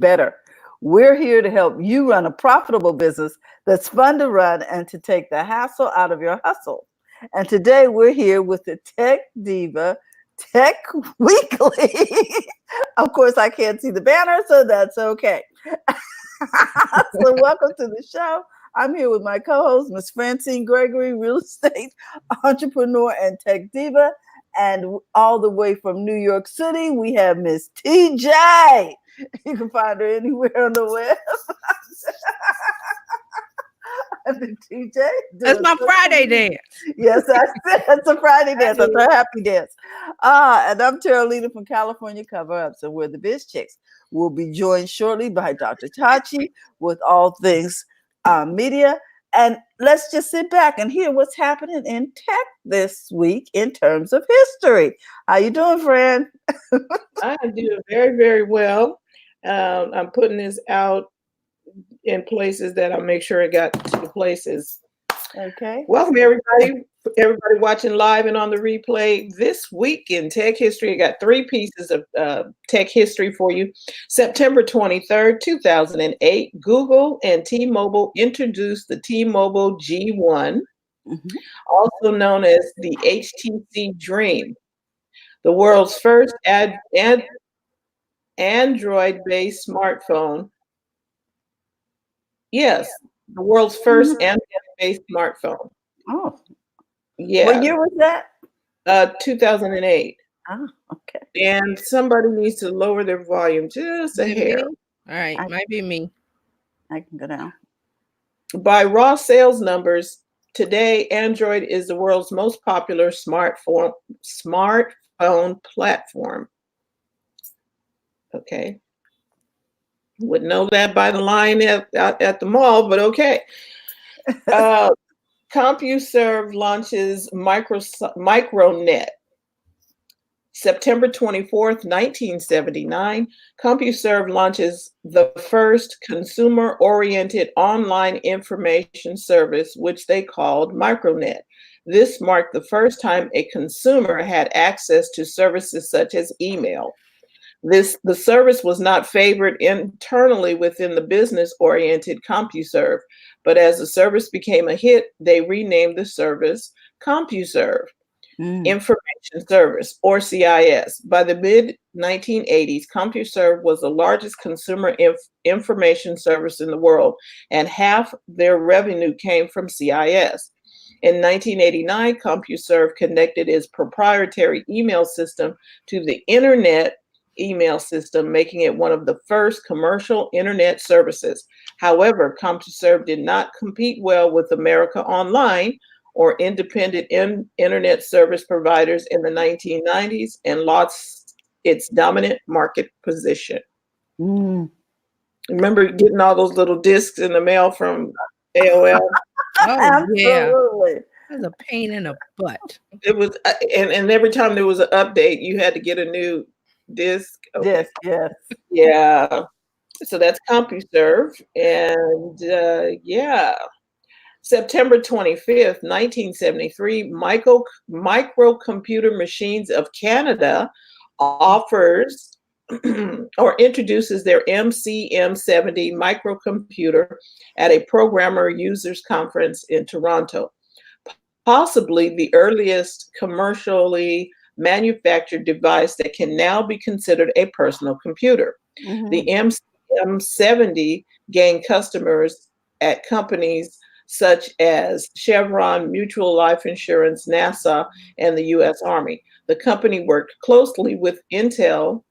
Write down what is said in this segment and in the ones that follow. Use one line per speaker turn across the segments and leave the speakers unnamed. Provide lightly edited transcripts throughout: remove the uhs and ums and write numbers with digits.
better. We're here to help you run a profitable business that's fun to run and to take the hassle out of your hustle. And today we're here with the Tech Diva Tech Weekly. Of course, I can't see the banner, so that's okay. So welcome to the show. I'm here with my co-host, Miss Francine Gregory, real estate entrepreneur and tech diva. And all the way from New York City, we have Miss TJ. You can find her anywhere on the web. And TJ.
That's my Friday dance.
Yes, that's a Friday dance. That's a happy dance. And I'm Terralina from California Cover Up. So we're the Biz Chicks. We'll be joined shortly by Dr. Tachi with all things media. And let's just sit back and hear what's happening in tech this week in terms of history. How you doing, friend?
I'm doing very, very well. I'm putting this out in places that I'll make sure it got to the places.
Okay.
Welcome, everybody watching live and on the replay. This week in tech history, I got 3 pieces of tech history for you. September 23rd, 2008, Google and T-Mobile introduced the T-Mobile G1, also known as the HTC Dream, the world's first Android-based smartphone. Yes, the world's first Android-based smartphone.
Oh,
yeah.
What year was that?
2008.
Oh, okay.
And somebody needs to lower their volume just a hair.
All right, might be me.
I can go down.
By raw sales numbers, today Android is the world's most popular smartphone platform. Okay. Wouldn't know that by the line at the mall, but okay. CompuServe launches MicroNet. September 24th, 1979, CompuServe launches the first consumer-oriented online information service, which they called MicroNet. This marked the first time a consumer had access to services such as email. The service was not favored internally within the business-oriented CompuServe, but as the service became a hit, they renamed the service CompuServe, Information Service, or CIS. By the mid-1980s, CompuServe was the largest consumer information service in the world, and half their revenue came from CIS. In 1989, CompuServe connected its proprietary email system to the Internet email system, making it one of the first commercial internet services. However, CompuServe did not compete well with America Online or independent internet service providers in the 1990s and lost its dominant market position. Remember getting all those little discs in the mail from AOL?
Oh, yeah. It was a pain in the butt.
It was, and every time there was an update, you had to get a new disc.
Okay. Yes.
Yeah. So that's CompuServe. And yeah. September 25th, 1973, Microcomputer Machines of Canada offers or introduces their MCM70 microcomputer at a programmer users conference in Toronto. Possibly the earliest commercially manufactured device that can now be considered a personal computer. The MCM70 gained customers at companies such as Chevron, Mutual Life Insurance, NASA, and the U.S. Army. The company worked closely with Intel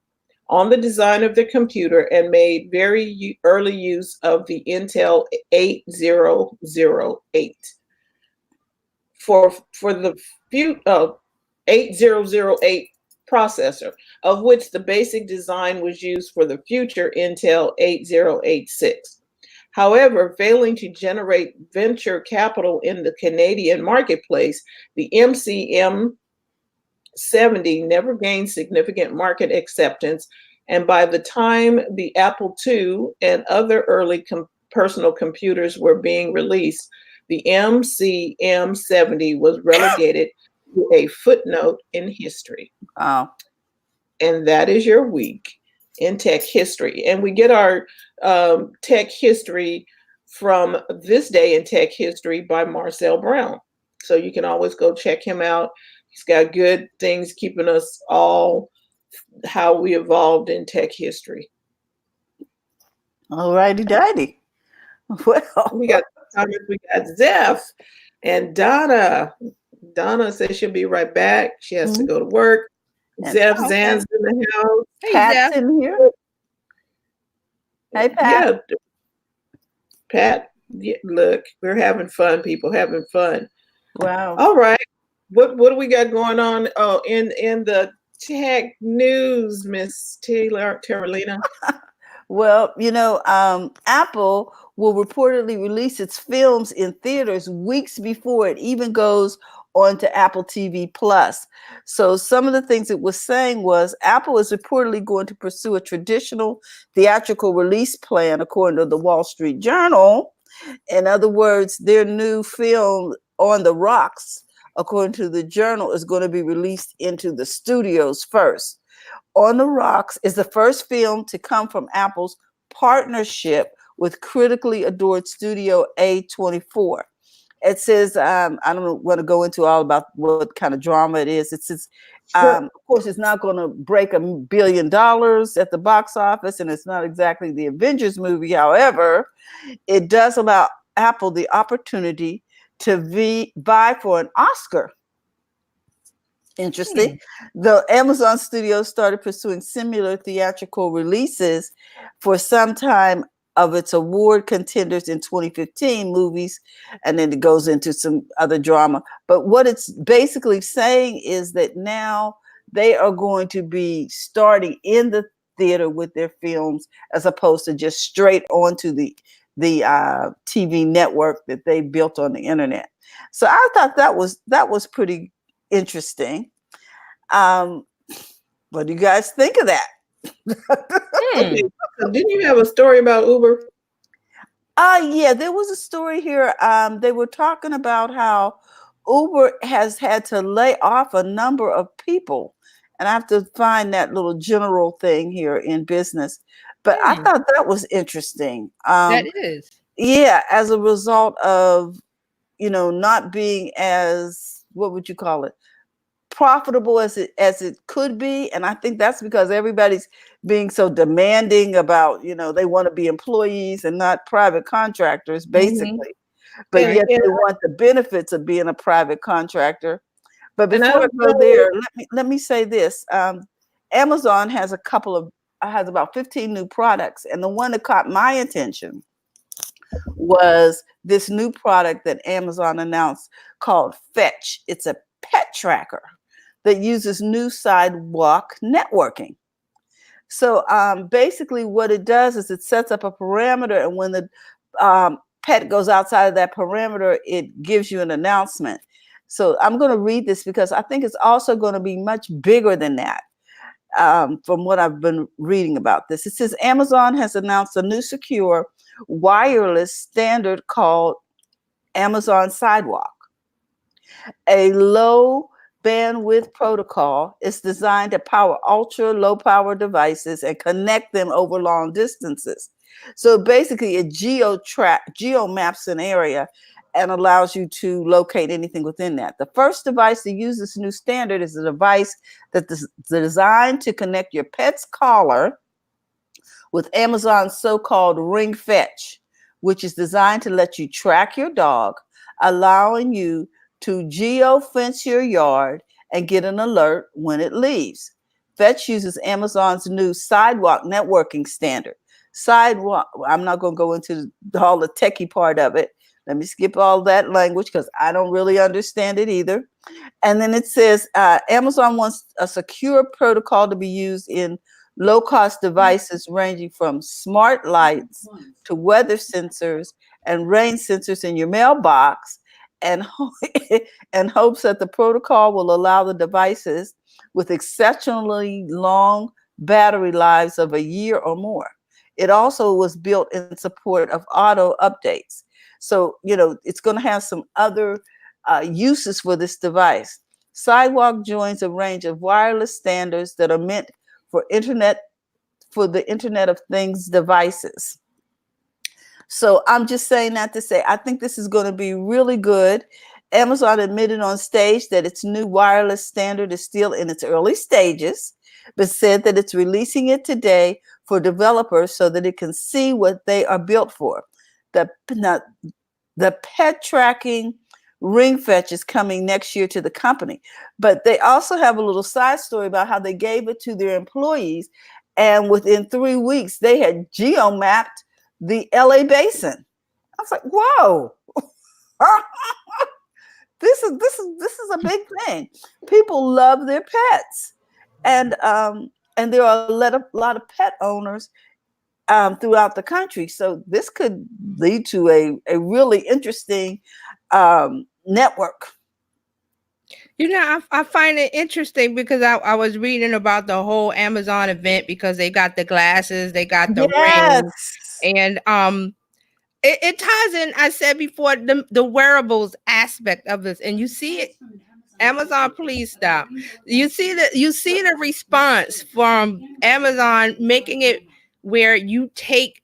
on the design of the computer and made very early use of the Intel 8008 for the 8008 processor, of which the basic design was used for the future Intel 8086. However, failing to generate venture capital in the Canadian marketplace, the MCM70 never gained significant market acceptance, and by the time the Apple II and other early personal computers were being released, the MCM70 was relegated to a footnote in history.
Wow.
And that is your week in tech history. And we get our tech history from This Day in Tech History by Marcel Brown. So you can always go check him out. He's got good things keeping us all how we evolved in tech history.
All righty, dighty. Well,
We got Thomas, we got Zeph and Donna. Donna says she'll be right back. She has to go to work.
And-
Zeph
okay.
Zan's in the house.
Hey,
Pat's
Zeph.
in here. Hey, Pat.
Yeah, Pat. Yeah, look, we're having fun, people, having fun.
Wow.
All right. What do we got going on? Oh, in the tech news, Miss Terralina.
Well, Apple will reportedly release its films in theaters weeks before it even goes on to Apple TV Plus. So some of the things it was saying was Apple is reportedly going to pursue a traditional theatrical release plan, according to the Wall Street Journal. In other words, their new film On the Rocks, according to the Journal, is going to be released into the studios first. On the Rocks is the first film to come from Apple's partnership with critically adored studio A24. It says, I don't want to go into all about what kind of drama it is. It says, of course, it's not going to break $1 billion at the box office, and it's not exactly the Avengers movie. However, it does allow Apple the opportunity to vie for an Oscar. Interesting. The Amazon Studios started pursuing similar theatrical releases for some time of its award contenders in 2015 movies, and then it goes into some other drama. But what it's basically saying is that now they are going to be starting in the theater with their films as opposed to just straight onto the TV network that they built on the internet. So I thought that was pretty interesting. What do you guys think of that?
Okay, so didn't you have a story about Uber?
Yeah, there was a story here. They were talking about how Uber has had to lay off a number of people. And I have to find that little general thing here in business. But I thought that was interesting.
That is.
Yeah, as a result of, not being as, what would you call it? Profitable as it could be. And I think that's because everybody's being so demanding about, they want to be employees and not private contractors, basically. But yet they want the benefits of being a private contractor. But before I go there, let me say this. Amazon has about 15 new products, and the one that caught my attention was this new product that Amazon announced called Fetch. It's a pet tracker that uses new sidewalk networking. So basically what it does is it sets up a parameter, and when the pet goes outside of that parameter, it gives you an announcement. So I'm going to read this because I think it's also going to be much bigger than that. From what I've been reading about this, it says Amazon has announced a new secure wireless standard called Amazon Sidewalk. A low bandwidth protocol is designed to power ultra low power devices and connect them over long distances. So basically it geo maps an area and allows you to locate anything within that. The first device to use this new standard is a device that's designed to connect your pet's collar with Amazon's so-called Ring Fetch, which is designed to let you track your dog, allowing you to geo-fence your yard and get an alert when it leaves. Fetch uses Amazon's new sidewalk networking standard. Sidewalk, I'm not going to go into all the techie part of it. Let me skip all that language because I don't really understand it either. And then it says Amazon wants a secure protocol to be used in low-cost devices ranging from smart lights to weather sensors and rain sensors in your mailbox, and hopes that the protocol will allow the devices with exceptionally long battery lives of a year or more. It also was built in support of auto updates. So, it's going to have some other uses for this device. Sidewalk joins a range of wireless standards that are meant for internet for the Internet of Things devices. So I'm just saying that to say, I think this is going to be really good. Amazon admitted on stage that its new wireless standard is still in its early stages, but said that it's releasing it today for developers so that it can see what they are built for. The pet tracking Ring Fetch is coming next year to the company, but they also have a little side story about how they gave it to their employees, and within 3 weeks they had geo-mapped the LA basin. I was like, whoa. This is a big thing. People love their pets, and there are a lot of pet owners throughout the country. So this could lead to a really interesting network.
You know, I find it interesting because I was reading about the whole Amazon event because they got the glasses, they got the
Yes.
ring, and it ties in. I said before the wearables aspect of this, and you see it. Amazon, please stop. You see the response from Amazon making it where you take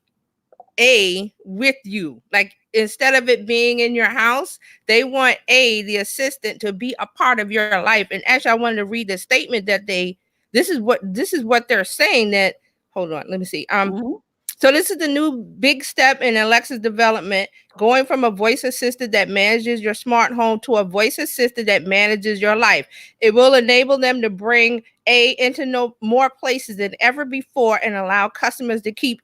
A with you. Like instead of it being in your house, they want the assistant to be a part of your life. And actually, I wanted to read the statement that this is what they're saying that hold on, let me see. So this is the new big step in Alexa's development, going from a voice assistant that manages your smart home to a voice assistant that manages your life. It will enable them to bring into more places than ever before and allow customers to keep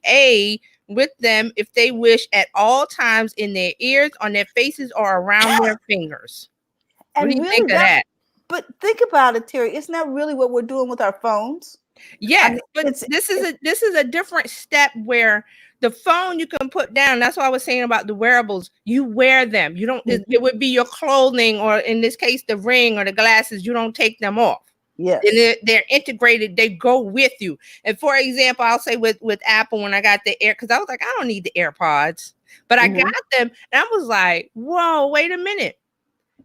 with them if they wish at all times in their ears, on their faces, or around their fingers.
And
what do you
really
think of that?
But think about it, Terry. Isn't that really what we're doing with our phones?
Yes,
I mean,
but this is a different step where the phone you can put down. That's what I was saying about the wearables. You wear them. You don't. It would be your clothing, or in this case, the ring or the glasses. You don't take them off.
Yes,
and they're integrated. They go with you. And for example, I'll say with Apple, when I got the because I was like, I don't need the AirPods, but I got them, and I was like, whoa, wait a minute.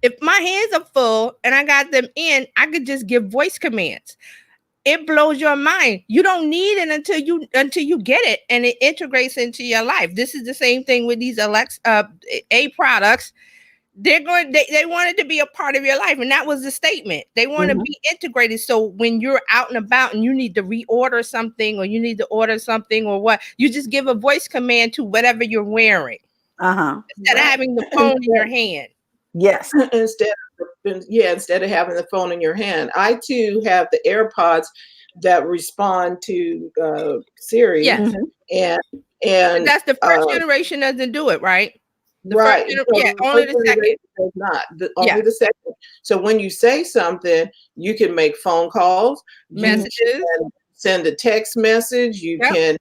If my hands are full and I got them in, I could just give voice commands. It blows your mind. You don't need it until you get it and it integrates into your life. This is the same thing with these A products. They wanted to be a part of your life, and that was the statement. They want to be integrated. So when you're out and about and you need to reorder something, or you need to order something, or what, you just give a voice command to whatever you're wearing. Instead of having the phone in your hand.
Yes.
Instead of having the phone in your hand. I too have the AirPods that respond to Siri.
Yes.
And
that's the first generation doesn't do it, right?
Right.
Only the second
does not. Only the second. So when you say something, you can make phone calls,
messages,
you can send a text message, you can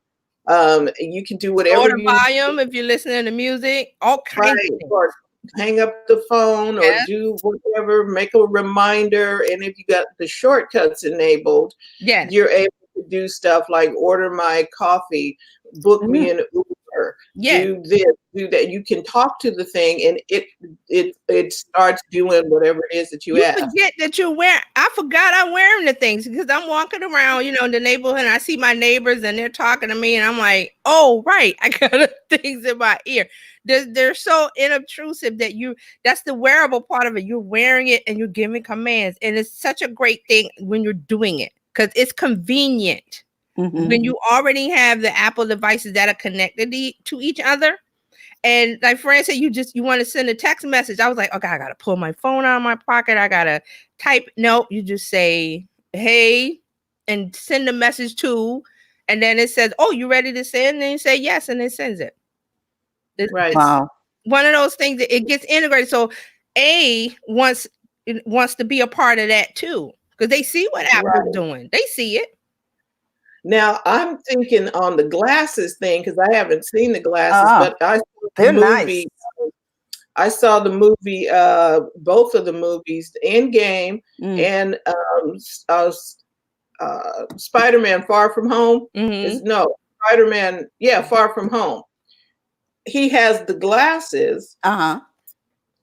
do whatever.
Order volume if you're listening to music, all kinds of things.
Or hang up the phone, or do whatever, make a reminder. And if you got the shortcuts enabled, you're able to do stuff like order my coffee, book me an Uber, do this, do that. You can talk to the thing, and it starts doing whatever it is that you ask.
Forget that you're wearing. I forgot I'm wearing the things because I'm walking around, in the neighborhood, and I see my neighbors and they're talking to me, and I'm like, oh, right, I got things in my ear. They're so inobtrusive that that's the wearable part of it. You're wearing it and you're giving commands. And it's such a great thing when you're doing it because it's convenient. When you already have the Apple devices that are connected to each other. And like Fran said, you want to send a text message. I was like, okay, I got to pull my phone out of my pocket. I got to type. No, you just say, hey, and send a message to, and then it says, oh, you ready to send? And you say yes, and it sends it.
Wow.
One of those things that it gets integrated. So wants to be a part of that too, because they see what Apple's doing. They see it.
Now I'm thinking on the glasses thing, because I haven't seen the glasses, but
they're nice.
I saw the movie, both of the movies, Endgame and Spider-Man Far From Home. Spider-Man, Far From Home. He has the glasses,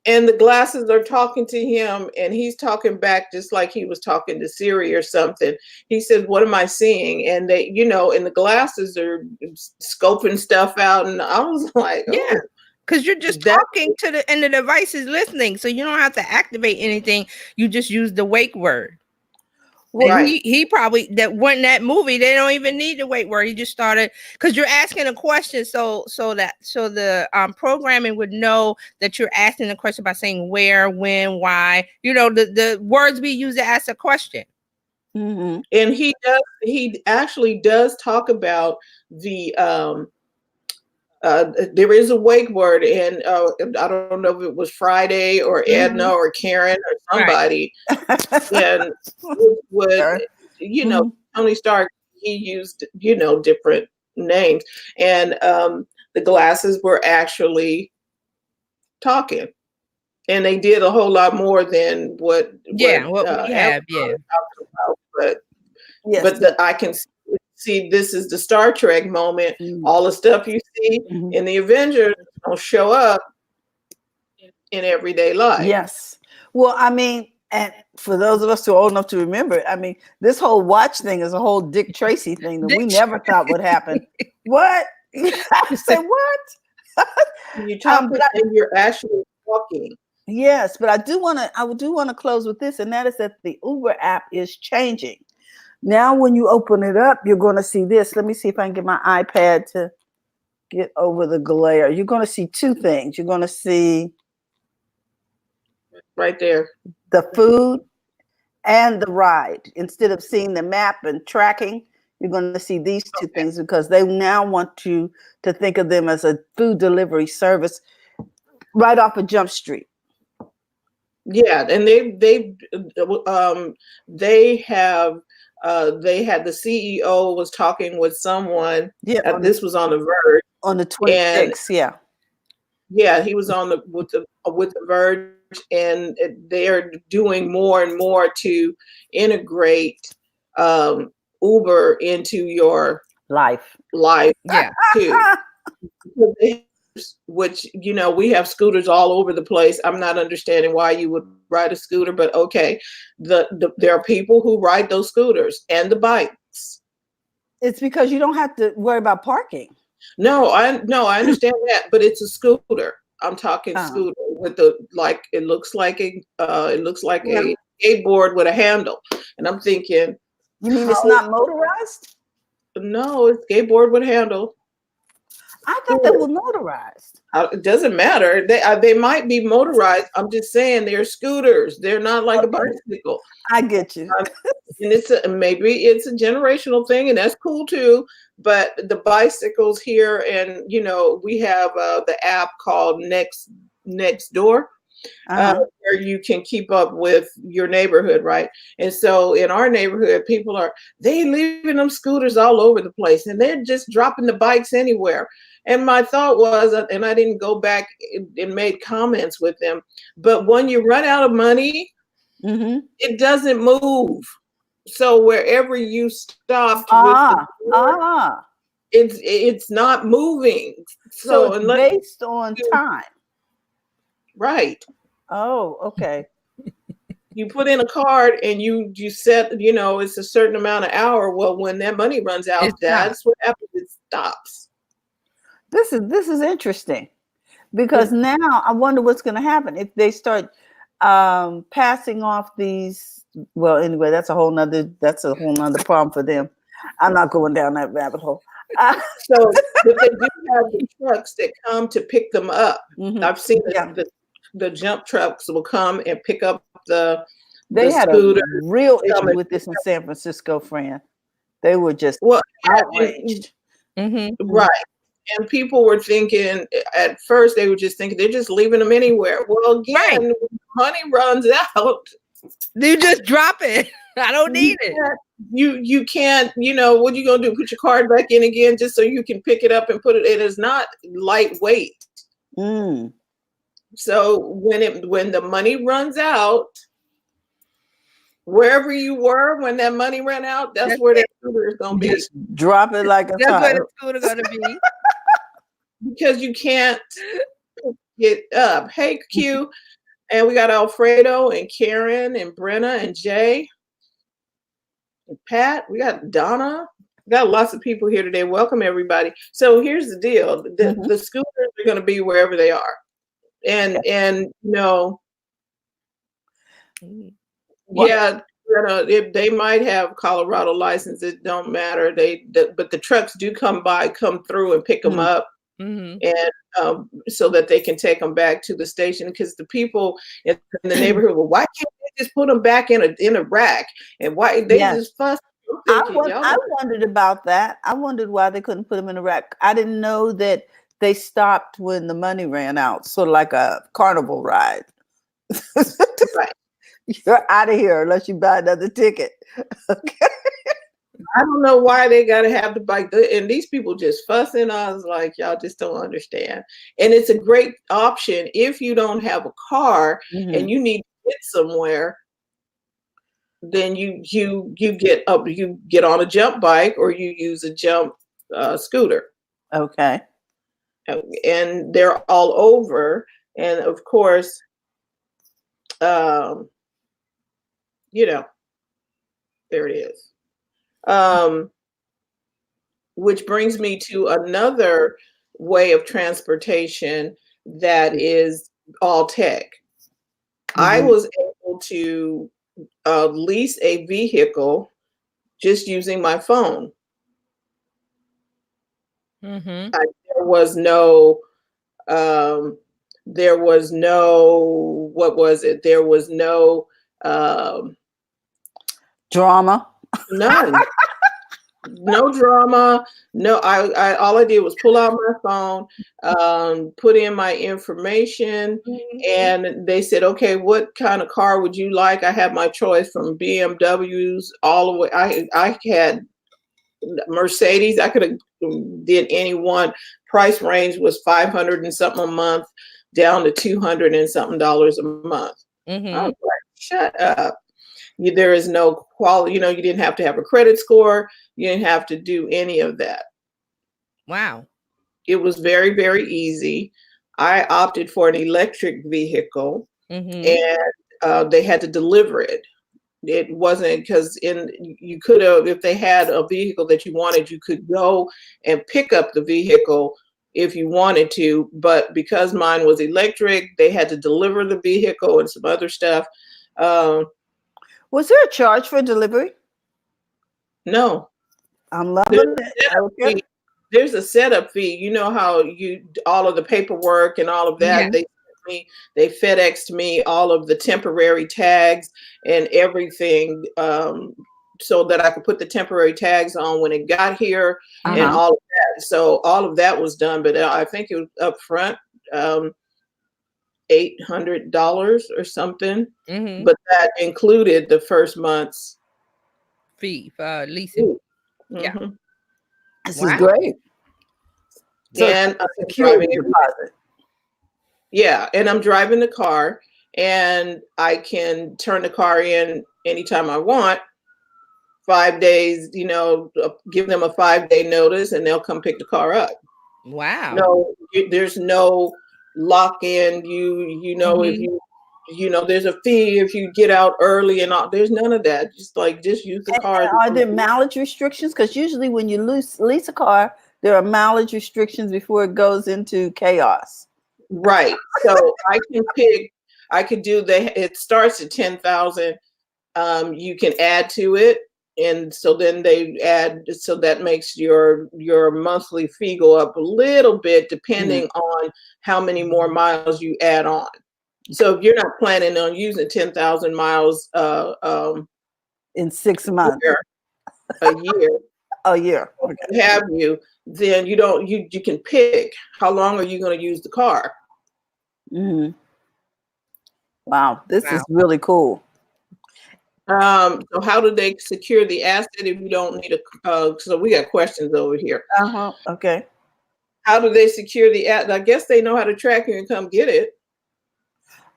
and the glasses are talking to him, and he's talking back just like he was talking to Siri or something. He says, "What am I seeing?" And they, and the glasses are scoping stuff out, and I was like,
Yeah.
"Oh,
Because you're just talking to the device is listening, so you don't have to activate anything. You just use the wake word.
Right.
He probably that movie, they don't even need the wake word. He just started because you're asking a question, so the programming would know that you're asking the question by saying where, when, why. The words we use to ask a question.
Mm-hmm. And he actually does talk about the there is a wake word, and I don't know if it was Friday or Edna or Karen or somebody, and would Tony Stark, he used different names, and the glasses were actually talking, and they did a whole lot more than what
we have,
but I can see this is the Star Trek moment. All the stuff you see in the Avengers don't show up in everyday life.
Yes. Well, I mean, and for those of us who are old enough to remember it, I mean, this whole watch thing is a whole Dick Tracy thing that we never thought would happen. What? I said, what?
You talk and you're actually talking.
Yes, but I do want to close with this, and that is that the Uber app is changing. Now, when you open it up, you're going to see this. Let me see if I can get my iPad to get over the glare. You're going to see two things. You're going to see
right there
the food and the ride. Instead of seeing the map and tracking, you're going to see these two things, because they now want you to think of them as a food delivery service right off of Jump Street.
Yeah, and they had the CEO was talking with someone.
Yeah,
this was on the Verge
on the 26th.
Yeah, he was on with the Verge, and they are doing more and more to integrate Uber into your
life.
Yeah, too. Which we have scooters all over the place. I'm not understanding why you would ride a scooter, but okay. There are people who ride those scooters and the bikes.
It's because you don't have to worry about parking.
No, I understand that, but it's a scooter. I'm talking scooter with it looks like a skateboard with a handle, and I'm thinking,
you mean it's not motorized?
No, it's skateboard with a handle.
I thought they were motorized.
It doesn't matter. They might be motorized. I'm just saying they're scooters. They're not like a bicycle.
I get you.
And maybe it's a generational thing, and that's cool too. But the bicycles here, and we have the app called Next Door, where you can keep up with your neighborhood, right? And so in our neighborhood, people they leaving them scooters all over the place, and they're just dropping the bikes anywhere. And my thought was, and I didn't go back and made comments with them, but when you run out of money, it doesn't move. So wherever you stopped it's not moving.
So it's based on time.
Right.
Oh, okay.
You put in a card and you set, it's a certain amount of hour. Well, when that money runs out, that's what happens. It stops.
This is interesting, because now I wonder what's going to happen if they start passing off these. Well, anyway, that's a whole nother problem for them. I'm not going down that rabbit hole.
So, but they do have the trucks that come to pick them up. I've seen the jump trucks will come and pick up
They had a real issue with this in San Francisco, Fran. They were just outraged.
Right. And people were thinking, at first they were just thinking they're just leaving them anywhere. Well, again, when money runs out,
you just drop it. I don't need it.
You can't, what are you going to do? Put your card back in again just so you can pick it up and put it. It is not lightweight. So when the money runs out, wherever you were when that money ran out, that's where that scooter is going to be.
Just drop it like a
That's where the scooter going to be.
Because you can't pick it up. Hey, Q, And we got Alfredo and Karen and Brenna and Jay and Pat. We got Donna. We got lots of people here today. Welcome everybody. So here's the deal: the scooters are going to be wherever they are, and yeah, if they might have Colorado license, it don't matter. But the trucks do come through and pick them up. And so that they can take them back to the station, because the people in the neighborhood, well, why can't they just put them back in a rack? And why they just fuss?
I wondered about that. I wondered why they couldn't put them in a rack. I didn't know that they stopped when the money ran out, sort of like a carnival ride.
Right.
You're out of here unless you buy another ticket. Okay.
I don't know why they gotta have the bike, and these people just fussing. I was like, y'all just don't understand. And it's a great option if you don't have a car and you need to get somewhere. Then you get up, you get on a jump bike, or you use a jump scooter.
Okay.
And they're all over, and of course, there it is. Which brings me to another way of transportation that is all tech. I was able to lease a vehicle just using my phone. There was no, what was it? There was no
drama.
None. No drama. No, I all I did was pull out my phone, put in my information, and they said, okay, what kind of car would you like? I had my choice from BMWs all the way. I had Mercedes. I could have did any one. Price range was $500 and something a month down to $200 and something a month. I was like, shut up. There is no quality, you didn't have to have a credit score. You didn't have to do any of that.
Wow.
It was very, very easy. I opted for an electric vehicle, and they had to deliver it. It wasn't because you could have, if they had a vehicle that you wanted, you could go and pick up the vehicle if you wanted to. But because mine was electric, they had to deliver the vehicle and some other stuff.
Was there a charge for delivery?
No.
I'm loving it.
There's a setup fee. You know how all of the paperwork and all of that, they FedExed me all of the temporary tags and everything, so that I could put the temporary tags on when it got here and all of that. So all of that was done, but I think it was up front, $800 or something, but that included the first month's
fee for leasing.
Yeah, this is great.
So and I'm driving deposit. Yeah, and I'm driving the car, and I can turn the car in anytime I want. 5 days, give them a 5-day notice, and they'll come pick the car up.
Wow.
No, there's no lock in. If there's a fee if you get out early and all. There's none of that. Just use the car.
Are there mileage restrictions? Because usually when you lease a car, there are mileage restrictions before it goes into chaos.
Right. So I could do it starts at 10,000. You can add to it. And so then they add, so that makes your monthly fee go up a little bit depending on how many more miles you add on. So if you're not planning on using 10,000 miles
in 6 months,
a year, okay. Have you? Then you can pick how long are you going to use the car.
Wow, this is really cool.
So how do they secure the asset if you don't need so we got questions over here.
Okay.
How do they secure the asset? I guess they know how to track you and come get it.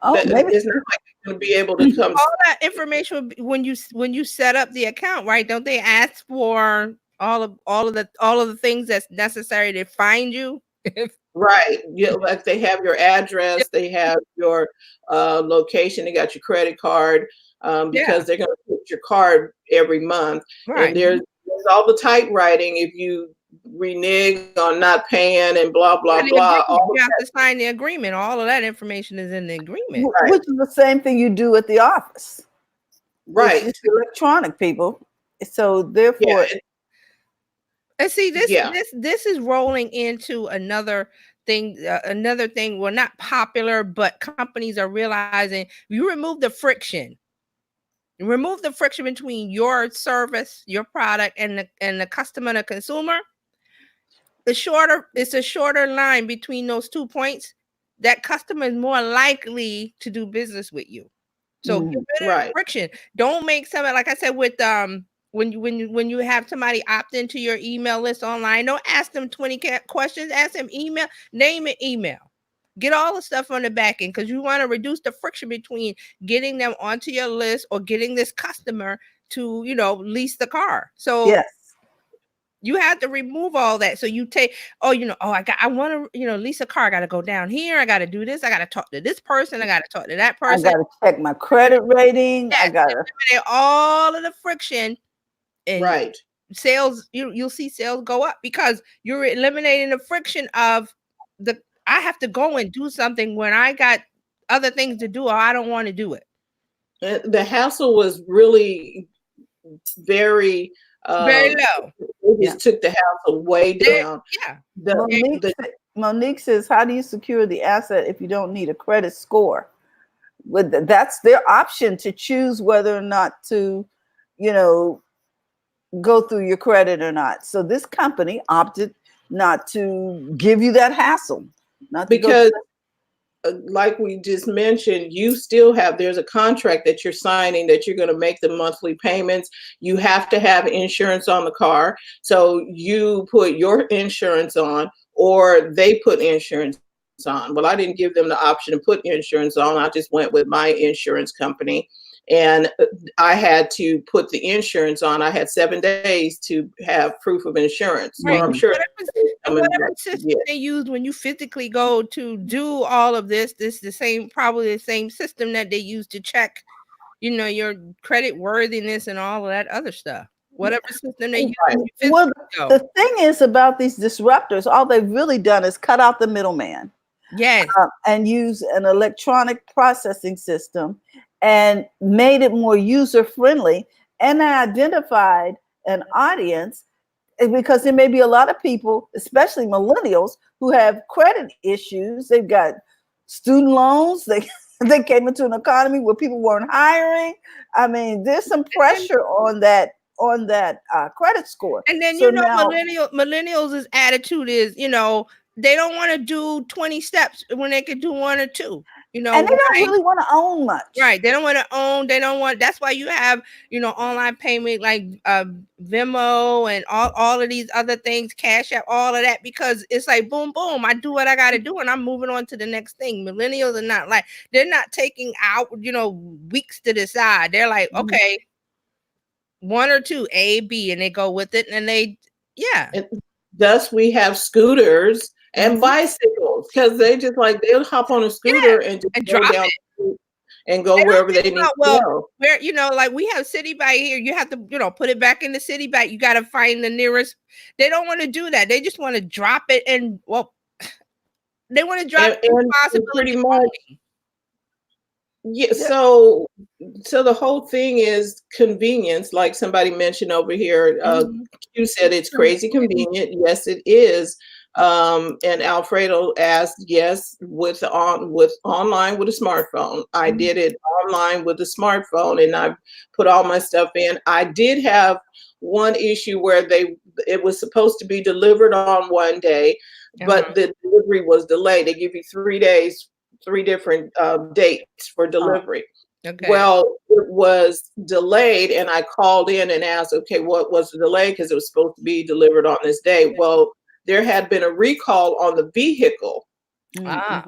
Maybe
it's not like you're going to be able to come.
All that information when you set up the account, right? Don't they ask for all of the things that's necessary to find you
Right. Yeah, like they have your address, they have your location, they got your credit card,
Yeah,
because they're going to put your card every month. And
right.
there's all the typewriting if you renege on not paying and blah, blah,
And the
blah.
agreement,
All of
you have
that.
to sign the agreement. All of that information is in the agreement.
Right.
Which is the same thing you do at the office. It's
Right.
just electronic, people. So
Yeah.
therefore,
And see,
Yeah.
this is rolling into another thing. Another thing, well, not popular, but companies are realizing you remove the friction. Remove the friction between your service, your product, and the customer and the consumer. It's a shorter line between those 2 points. That customer is more likely to do business with you. So get rid of the
Right.
friction. Don't make something like I said with when you have somebody opt into your email list online. Don't ask them 20 questions. Ask them email, name and email. Get all the stuff on the back end because you want to reduce the friction between getting them onto your list or getting this customer to lease the car. So
yes,
you have to remove all that. So you take, I want to, lease a car. I got to go down here. I got to do this. I got to talk to this person. I got to talk to that
I
person.
got to check my credit rating. I
Yes,
got to.
eliminate all of the friction and
Right.
sales. You'll see sales go up because you're eliminating the friction of I have to go and do something when I got other things to do or I don't want to do it.
The hassle was really very,
Very low.
it just took the hassle way down.
Yeah.
Monique says, "How do you secure the asset if you don't need a credit score?" That's their option to choose whether or not to, go through your credit or not. So this company opted not to give you that hassle, not to
Because like we just mentioned, there's a contract that you're signing that you're going to make the monthly payments. You have to have insurance on the car. So you put your insurance on or they put insurance on. Well, I didn't give them the option to put insurance on. I just went with my insurance company and I had to put the insurance on. I had 7 days to have proof of insurance.
Right.
Or I'm sure
Whatever system they used when you physically go to do all of this is probably the same system that they use to check, your credit worthiness and all of that other stuff. Whatever system they use.
Right. Well, the thing is about these disruptors, all they've really done is cut out the middleman.
Yes.
And use an electronic processing system and made it more user friendly and identified an audience because there may be a lot of people, especially millennials, who have credit issues. They've got student loans. They came into an economy where people weren't hiring. I mean, there's some pressure on that credit score.
And then millennials' attitude is, they don't want to do 20 steps when they could do 1 or 2.
And they don't really want to own much.
Right. They don't want to own. They don't want. That's why you have, online payment like Venmo and all of these other things, Cash App, all of that, because it's like boom, boom. I do what I got to do, and I'm moving on to the next thing. Millennials are not like they're not taking out, weeks to decide. They're like, okay, 1 or 2, A, B, and they go with it, and
And thus we have scooters and bicycles because they'll hop on a scooter and just go
drop
down and go wherever they need to go.
Where like we have City Bike here, you have to put it back in the City Bike. You got to find the nearest. They don't want to do that. They just want to drop it and they want to drop
and pretty much. Yeah, so the whole thing is convenience, like somebody mentioned over here. You said it's crazy convenient. Yes, it is. And Alfredo asked, yes, with online with a smartphone. I did it online with a smartphone and I put all my stuff in. I did have one issue where it was supposed to be delivered on one day, but the delivery was delayed. They give you 3 days, 3 different dates for delivery.
Okay.
Well, it was delayed and I called in and asked, okay, what was the delay? Because it was supposed to be delivered on this day. Well, there had been a recall on the vehicle.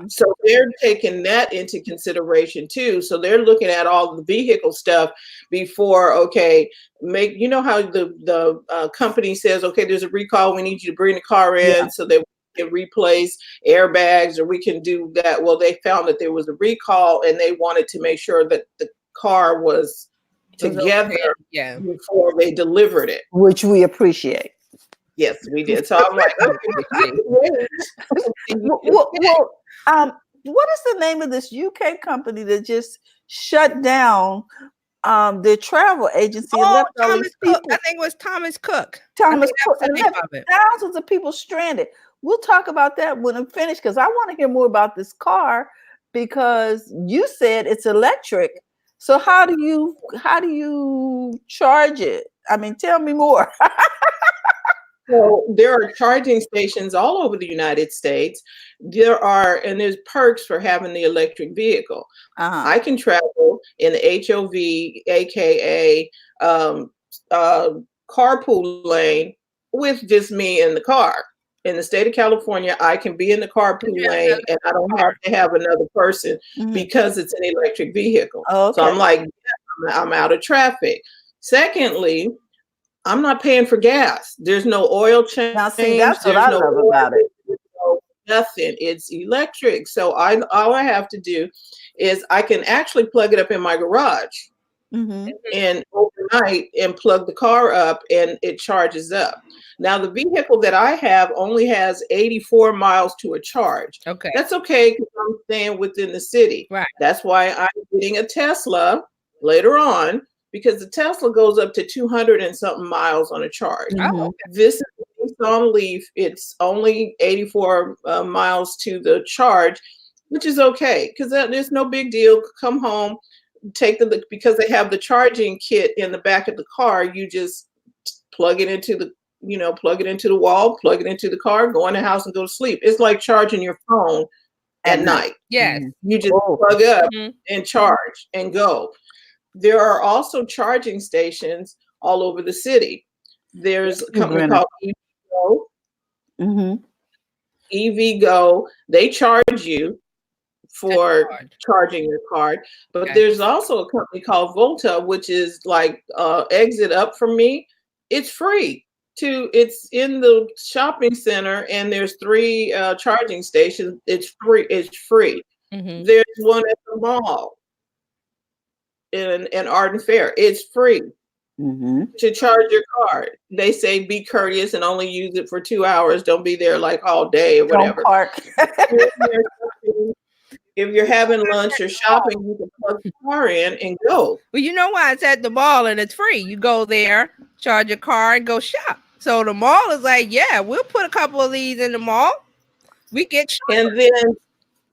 So they're taking that into consideration too. So they're looking at all the vehicle stuff before, okay, how the company says, okay, there's a recall. We need you to bring the car in. So they can replace airbags or we can do that. Well, they found that there was a recall and they wanted to make sure that the car was together
Yeah.
before they delivered it.
Which we appreciate.
Yes, we did. So I'm like, okay.
What is the name of this UK company that just shut down their travel agency and left all
Thomas
these
Cook.
people?
I think it was Thomas Cook.
Thomas Cook,
The
and
name
left
of it.
thousands of people stranded. We'll talk about that when I'm finished because I want to hear more about this car because you said it's electric. So how do you charge it? I mean, tell me more.
So there are charging stations all over the United States. There's perks for having the electric vehicle. I can travel in the HOV, aka carpool lane, with just me in the car. In the state of California, I can be in the carpool lane and I don't have to have another person because it's an electric vehicle.
Okay.
So I'm like, I'm out of traffic. Secondly, I'm not paying for gas. There's no oil change.
Now, see, that's what I love about it.
Nothing. It's electric. So all I have to do is I can actually plug it up in my garage and overnight and plug the car up and it charges up. Now, the vehicle that I have only has 84 miles to a charge.
Okay.
That's okay because I'm staying within the city.
Right.
That's why I'm getting a Tesla later on, because the Tesla goes up to 200 and something miles on a charge. This is a Nissan Leaf. It's only 84 miles to the charge, which is okay because there's no big deal. Come home, because they have the charging kit in the back of the car. You just plug it into the wall, plug it into the car, go in the house and go to sleep. It's like charging your phone at night.
Yes.
You just plug up and charge and go. There are also charging stations all over the city. There's a company called EVgo. EVgo, they charge you for charging your card. But there's also a company called Volta, which is like exit up from me. It's free. It's in the shopping center and there's 3 charging stations. It's free. There's one at the mall in Arden Fair. It's free to charge your card. They say be courteous and only use it for 2 hours. Don't be there like all day or whatever.
Don't park.
If you're having lunch or shopping, you can plug the car in and go.
Well, you know why? It's at the mall and it's free. You go there, charge your car, and go shop. So the mall is like, yeah, we'll put a couple of these in the mall. We get shopping.
And then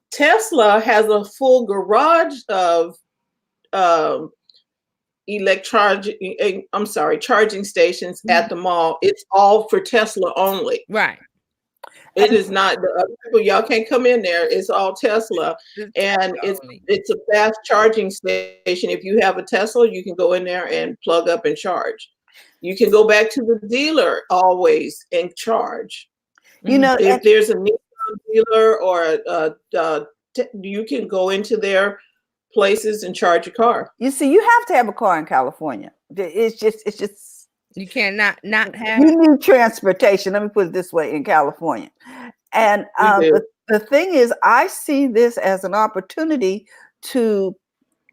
Tesla has a full garage of charging stations at the mall. It's all for Tesla only.
Right.
It is not the other people. Y'all can't come in there. It's all Tesla, and it's a fast charging station. If you have a Tesla, you can go in there and plug up and charge. You can go back to the dealer always and charge.
You know,
if there's a Nissan dealer or you can go into their places and charge your car.
You see, you have to have a car in California. It's just.
You cannot not have.
You need transportation. Let me put it this way: in California, and the thing is, I see this as an opportunity to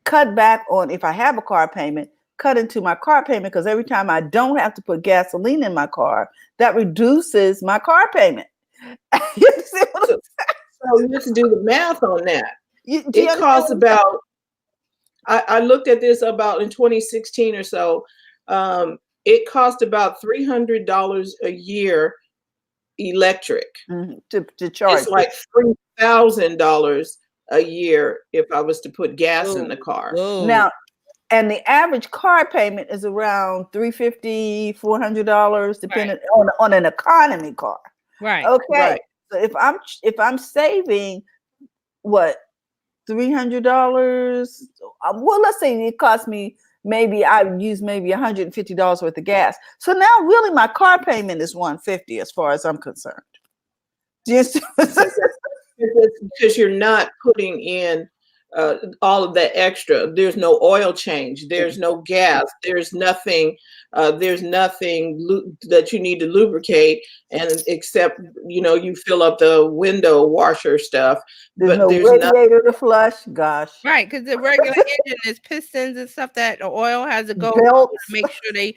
cut back on, if I have a car payment, cut into my car payment, because every time I don't have to put gasoline in my car, that reduces my car payment. You see what I'm
saying? So let's do the math on that.
It
costs about. I looked at this about in 2016 or so. It cost about $300 a year electric
to charge.
It's like $3,000 a year if I was to put gas in the car.
Now, and the average car payment is around $350, $400, depending on an economy car.
Right.
Okay.
Right.
So if I'm saving what, $300, well, let's say it cost me, maybe I use maybe $150 worth of gas. So now really my car payment is $150 as far as I'm concerned. Just
because you're not putting in all of that extra. There's no oil change. There's no gas. There's nothing. There's nothing that you need to lubricate, and except you fill up the window washer stuff.
There's
But
no
there's
radiator to flush. Gosh.
Right, because the regular engine is pistons and stuff that the oil has to go
Belts.
to make sure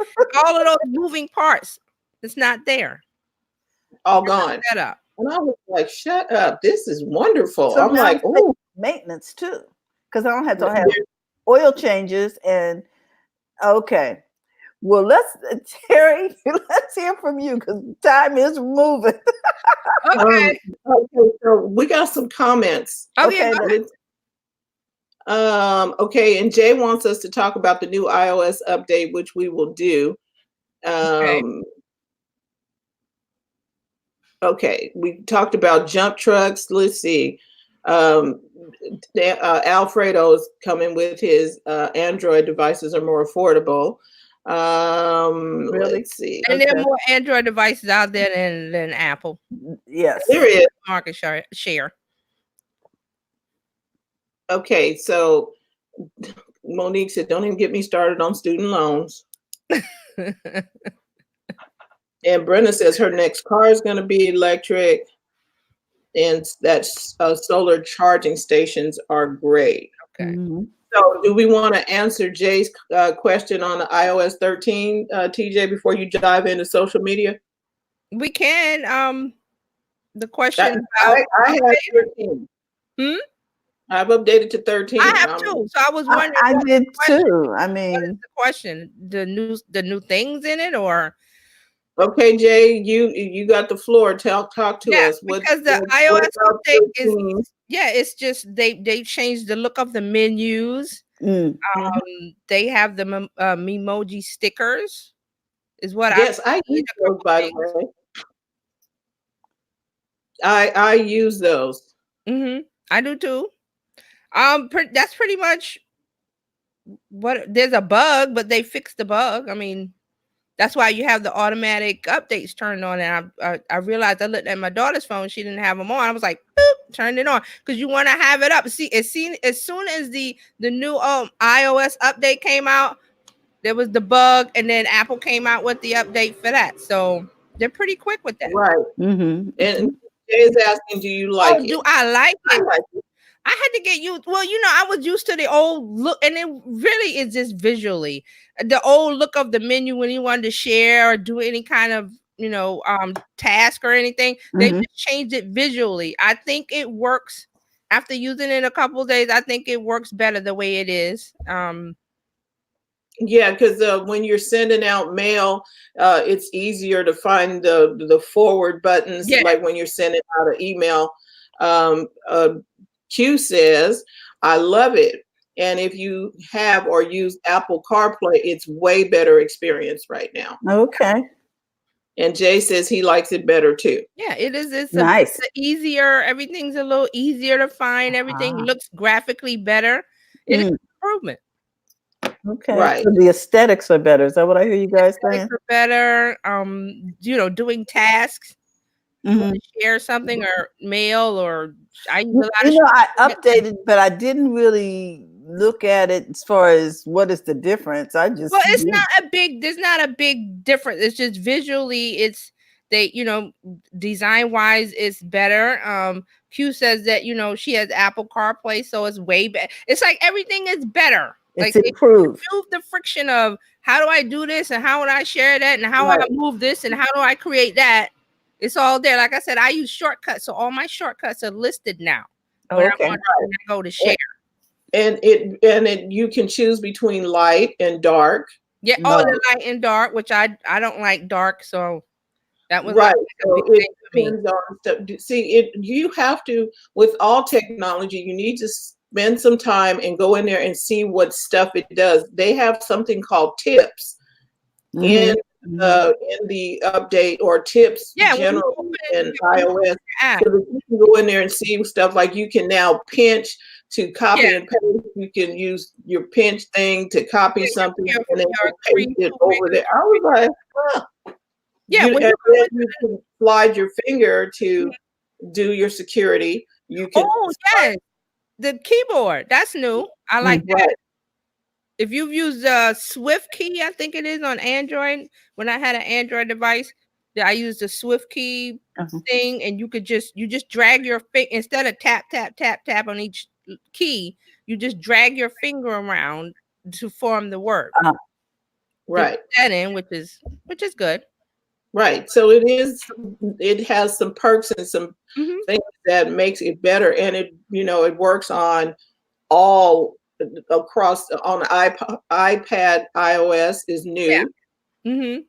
all of those moving parts, it's not there.
all gone.
Set up.
And I was like, "Shut up! This is wonderful."
So
I'm like, "Oh,
maintenance too, because I don't have to have oil changes and okay. Well, Terry, let's hear from you because time is moving.
Okay.
Okay, so we got some comments.
Oh,
Okay,
yeah.
Okay, and Jay wants us to talk about the new iOS update, which we will do. Okay, we talked about jump trucks. Let's see. Alfredo's coming with his Android devices are more affordable.
Really?
Let's see.
And there are more Android devices out there than Apple.
Yes.
There is.
Market share.
Okay, so Monique said, don't even get me started on student loans. And Brenda says her next car is going to be electric, and that solar charging stations are great.
Okay.
Mm-hmm.
So do we want to answer Jay's question on the iOS 13, TJ, before you dive into social media?
We can. The question
I have 13. I've updated to 13.
I have too. So I was wondering.
I did too. I mean,
what is the question? The new things in it, or?
Okay, Jay, you got the floor. Talk to us.
Because the iOS update is it's just they changed the look of the menus. They have the Memoji stickers. Is what
I use those, by the way. I use those.
I do too. That's pretty much what. There's a bug, but they fixed the bug. I mean, that's why you have the automatic updates turned on. And I realized I looked at my daughter's phone; she didn't have them on. I was like, boop, turned it on because you want to have it up. See, as soon as the new iOS update came out, there was the bug, and then Apple came out with the update for that. So they're pretty quick with that,
right? And Jay's asking, do you like it?
Do I like it?
I like it.
I had to get used. Well, I was used to the old look, and it really is just visually the old look of the menu when you wanted to share or do any kind of task or anything. They just changed it visually. I think it works after using it a couple of days. I think it works better the way it is.
Yeah, because when you're sending out mail, it's easier to find the forward buttons. Like when you're sending out an email. Q says, I love it. And if you have or use Apple CarPlay, it's way better experience right now.
Okay.
And Jay says he likes it better too.
Yeah, it is. It's
nice.
Easier. Everything's a little easier to find. Everything looks graphically better. It is an improvement.
Okay.
Right.
So the aesthetics are better. Is that what I hear you guys saying?
Are better. Doing tasks. Share something or mail or I use a lot of
I updated, but I didn't really look at it as far as what is the difference. There's not
a big difference. It's just visually design wise it's better. Q says that she has Apple CarPlay, so it's way better. It's like everything is better.
It's improved.
Remove the friction of how do I do this and how would I share that and how I move this and how do I create that. It's all there. Like I said, I use shortcuts, so all my shortcuts are listed now. When I go to share.
And you can choose between light and dark.
Yeah, the light and dark, which I don't like dark, so that was
right. So it depends on stuff. See, you have to, with all technology, you need to spend some time and go in there and see what stuff it does. They have something called tips in the update or tips generally in iOS. So that you can go in there and see stuff like you can now pinch to copy and paste. You can use your pinch thing to copy something and then paste it over there. I was like, huh. You can slide your finger to do your security. You can
the keyboard. That's new. I like that.
Right.
If you've used the Swift key, I think it is on Android. When I had an Android device, I used the Swift key thing, and you just drag your finger instead of tap tap tap tap on each key. You just drag your finger around to form the word.
Right.
Put that in, which is good.
Right. So it has some perks and some things that makes it better, and it works on all across on iPad. iOS is new.
Yeah.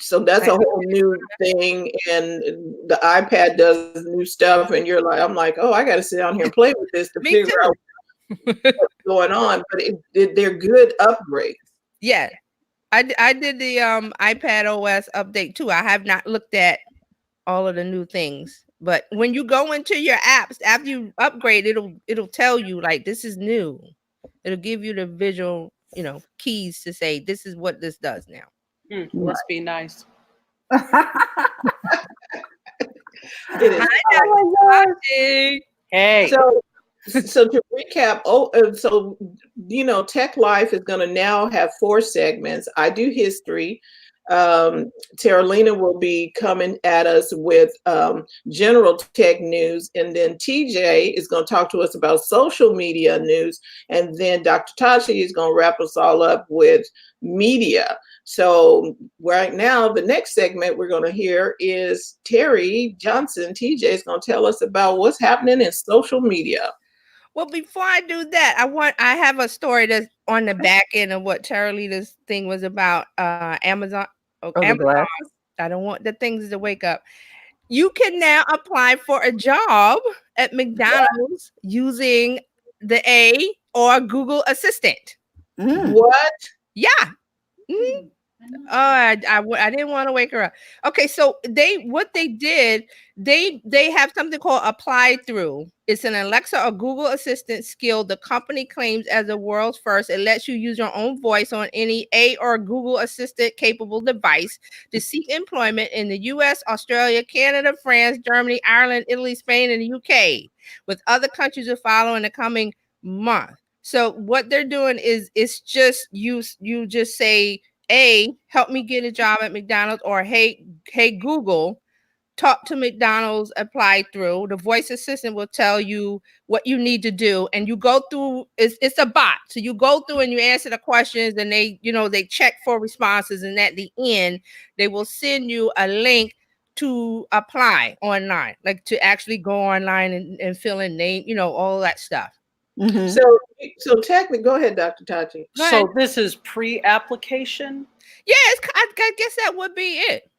So that's a whole new thing, and the iPad does new stuff, and I'm like, oh, I got to sit down here and play with this to figure out what's going on. But they're good upgrades.
Yeah, I did the iPad OS update too. I have not looked at all of the new things, but when you go into your apps after you upgrade, it'll tell you like this is new. It'll give you the visual, keys to say this is what this does now.
Must be nice.
It is.
Oh my God.
Hey.
So to recap, Tech Life is going to now have 4 segments. I do history. Terralina will be coming at us with general tech news, and then TJ is going to talk to us about social media news, and then Dr. Tachi is going to wrap us all up with media. So right now, the next segment we're going to hear is Terry Johnson. TJ is going to tell us about what's happening in social media.
Well, before I do that, I have a story that's on the back end of what Terralina's thing was about. Amazon. Amazon. I don't want the things to wake up. You can now apply for a job at McDonald's using the A or Google Assistant.
What?
Yeah. I didn't want to wake her up. Okay, so they have something called apply through. It's an Alexa or Google Assistant skill the company claims as the world's first. It lets you use your own voice on any A or Google Assistant capable device to seek employment in the US, Australia, Canada, France, Germany, Ireland, Italy, Spain, and the UK, with other countries to follow in the coming month. So what they're doing is it's just you just say, A, help me get a job at McDonald's, or hey Google, talk to McDonald's, apply through. The voice assistant will tell you what you need to do, and you go through. It's a bot, so you go through and you answer the questions, and they check for responses, and at the end they will send you a link to apply online, like to actually go online and fill in name, all that stuff.
So technically, go ahead, Dr. Tachi.
So this is pre-application?
Yes, I guess that would be it.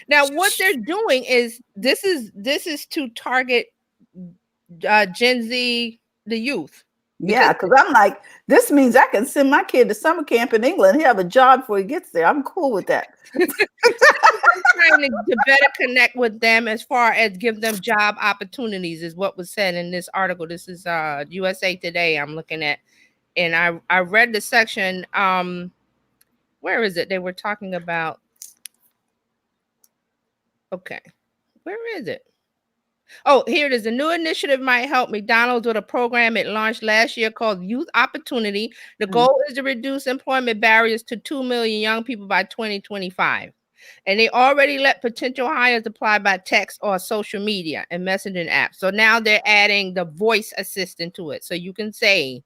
Now, what they're doing is this is to target Gen Z, the youth.
Yeah, because I'm like, this means I can send my kid to summer camp in England and have a job before he gets there. I'm cool with that.
Trying to better connect with them as far as give them job opportunities is what was said in this article. This is USA Today I'm looking at, and I read the section. Where is it? They were talking about. Okay, where is it? Oh, here it is. A new initiative might help McDonald's with a program it launched last year called Youth Opportunity. The goal is to reduce employment barriers to 2 million young people by 2025. And they already let potential hires apply by text or social media and messaging apps. So now they're adding the voice assistant to it. So you can say,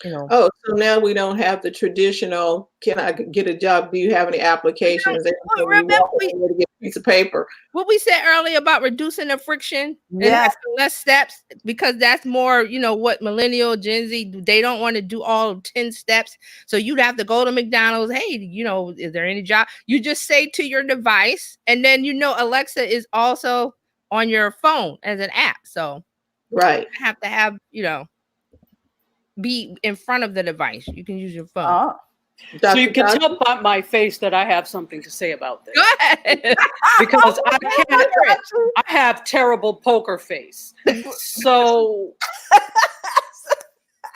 Oh, so now we don't have the traditional, can I get a job? Do you have any applications?
Remember
we to get a piece of paper.
What we said earlier about reducing the friction and having less steps, because that's more, what millennial Gen Z, they don't want to do all 10 steps. So you'd have to go to McDonald's. Hey, is there any job? You just say to your device, and then, Alexa is also on your phone as an app. So
right.
you have to have, be in front of the device. You can use your phone.
So you can tell by my face that I have something to say about this.
Go ahead.
Because I have terrible poker face. So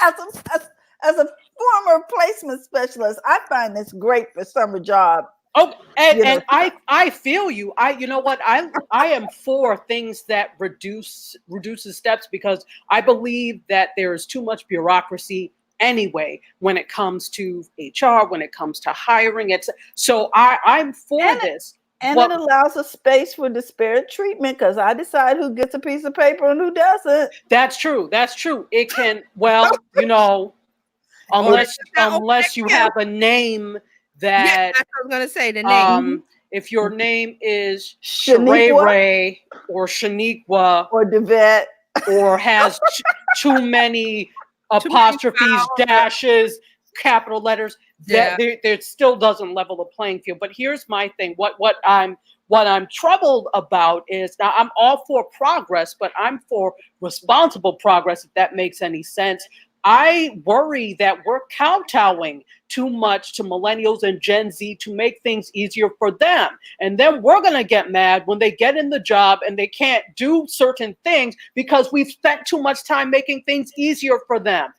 as a former placement specialist, I find this great for summer job
Oh, and,
You know,
and I feel you. You know what? I am for things that reduces steps, because I believe that there is too much bureaucracy anyway when it comes to HR, when it comes to hiring. So I'm for this.
and
But
it allows a space for disparate treatment because I decide who gets a piece of paper and who doesn't.
that's true. That's true. It can, well, you know, unless you have a name
Yeah,
that
I was gonna say the name.
if your name is
Shaniqua
Sherere or Shaniqua
or Devette.
or has too many apostrophes, dashes, capital letters,
Yeah.
that there still doesn't level the playing field. But here's my thing. What I'm troubled about is, now I'm all for progress, but I'm for responsible progress, if that makes any sense. I worry that we're kowtowing too much to millennials and Gen Z to make things easier for them. And then we're going to get mad when they get in the job and they can't do certain things because we've spent too much time making things easier for them.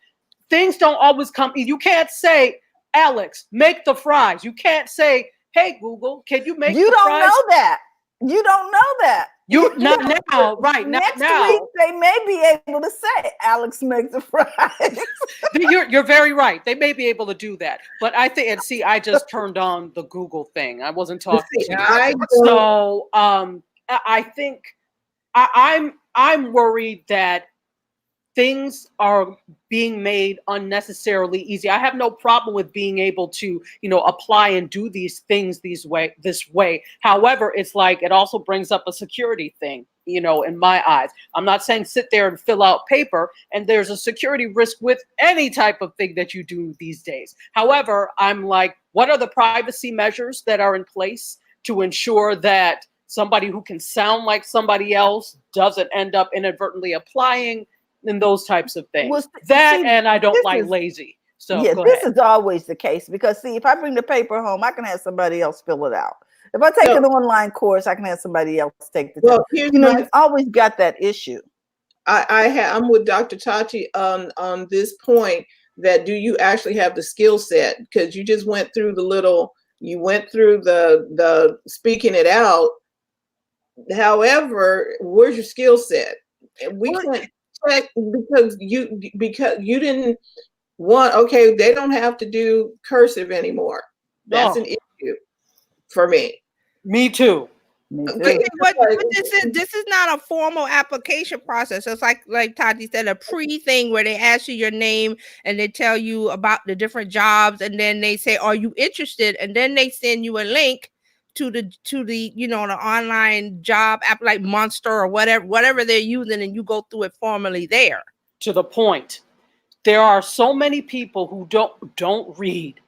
Things don't always come. You can't say, Alex, make the fries. You can't say, hey, Google, can you make the fries?
You don't know that. You don't know that.
You not now, right?
Next
now.
week they may be able to say, "Alex makes the fries."
You're very right. They may be able to do that, but I think, and see, I just turned on the Google thing. I wasn't talking to you. So I think I'm worried that things are being made unnecessarily easy. I have no problem with being able to, apply and do these things this way. However, it's like, it also brings up a security thing, in my eyes. I'm not saying sit there and fill out paper, and there's a security risk with any type of thing that you do these days. However, I'm like, what are the privacy measures that are in place to ensure that somebody who can sound like somebody else doesn't end up inadvertently applying, and those types of things.
Well,
and I don't like lazy. So
yeah, this is always the case, because see, if I bring the paper home, I can have somebody else fill it out. If I take an online course, I can have somebody else take the test. You've always got that issue.
I'm with Dr. Tachi on this point, that do you actually have the skill set? Because you just went through the speaking it out. However, where's your skill set? We can't check because you didn't want, okay, they don't have to do cursive anymore. That's an issue for me.
Me too.
Okay, but this is not a formal application process. So it's like Tati said, a pre-thing where they ask you your name and they tell you about the different jobs, and then they say, "Are you interested?" And then they send you a link to the the online job app like Monster or whatever they're using, and you go through it formally there.
To the point, there are so many people who don't read.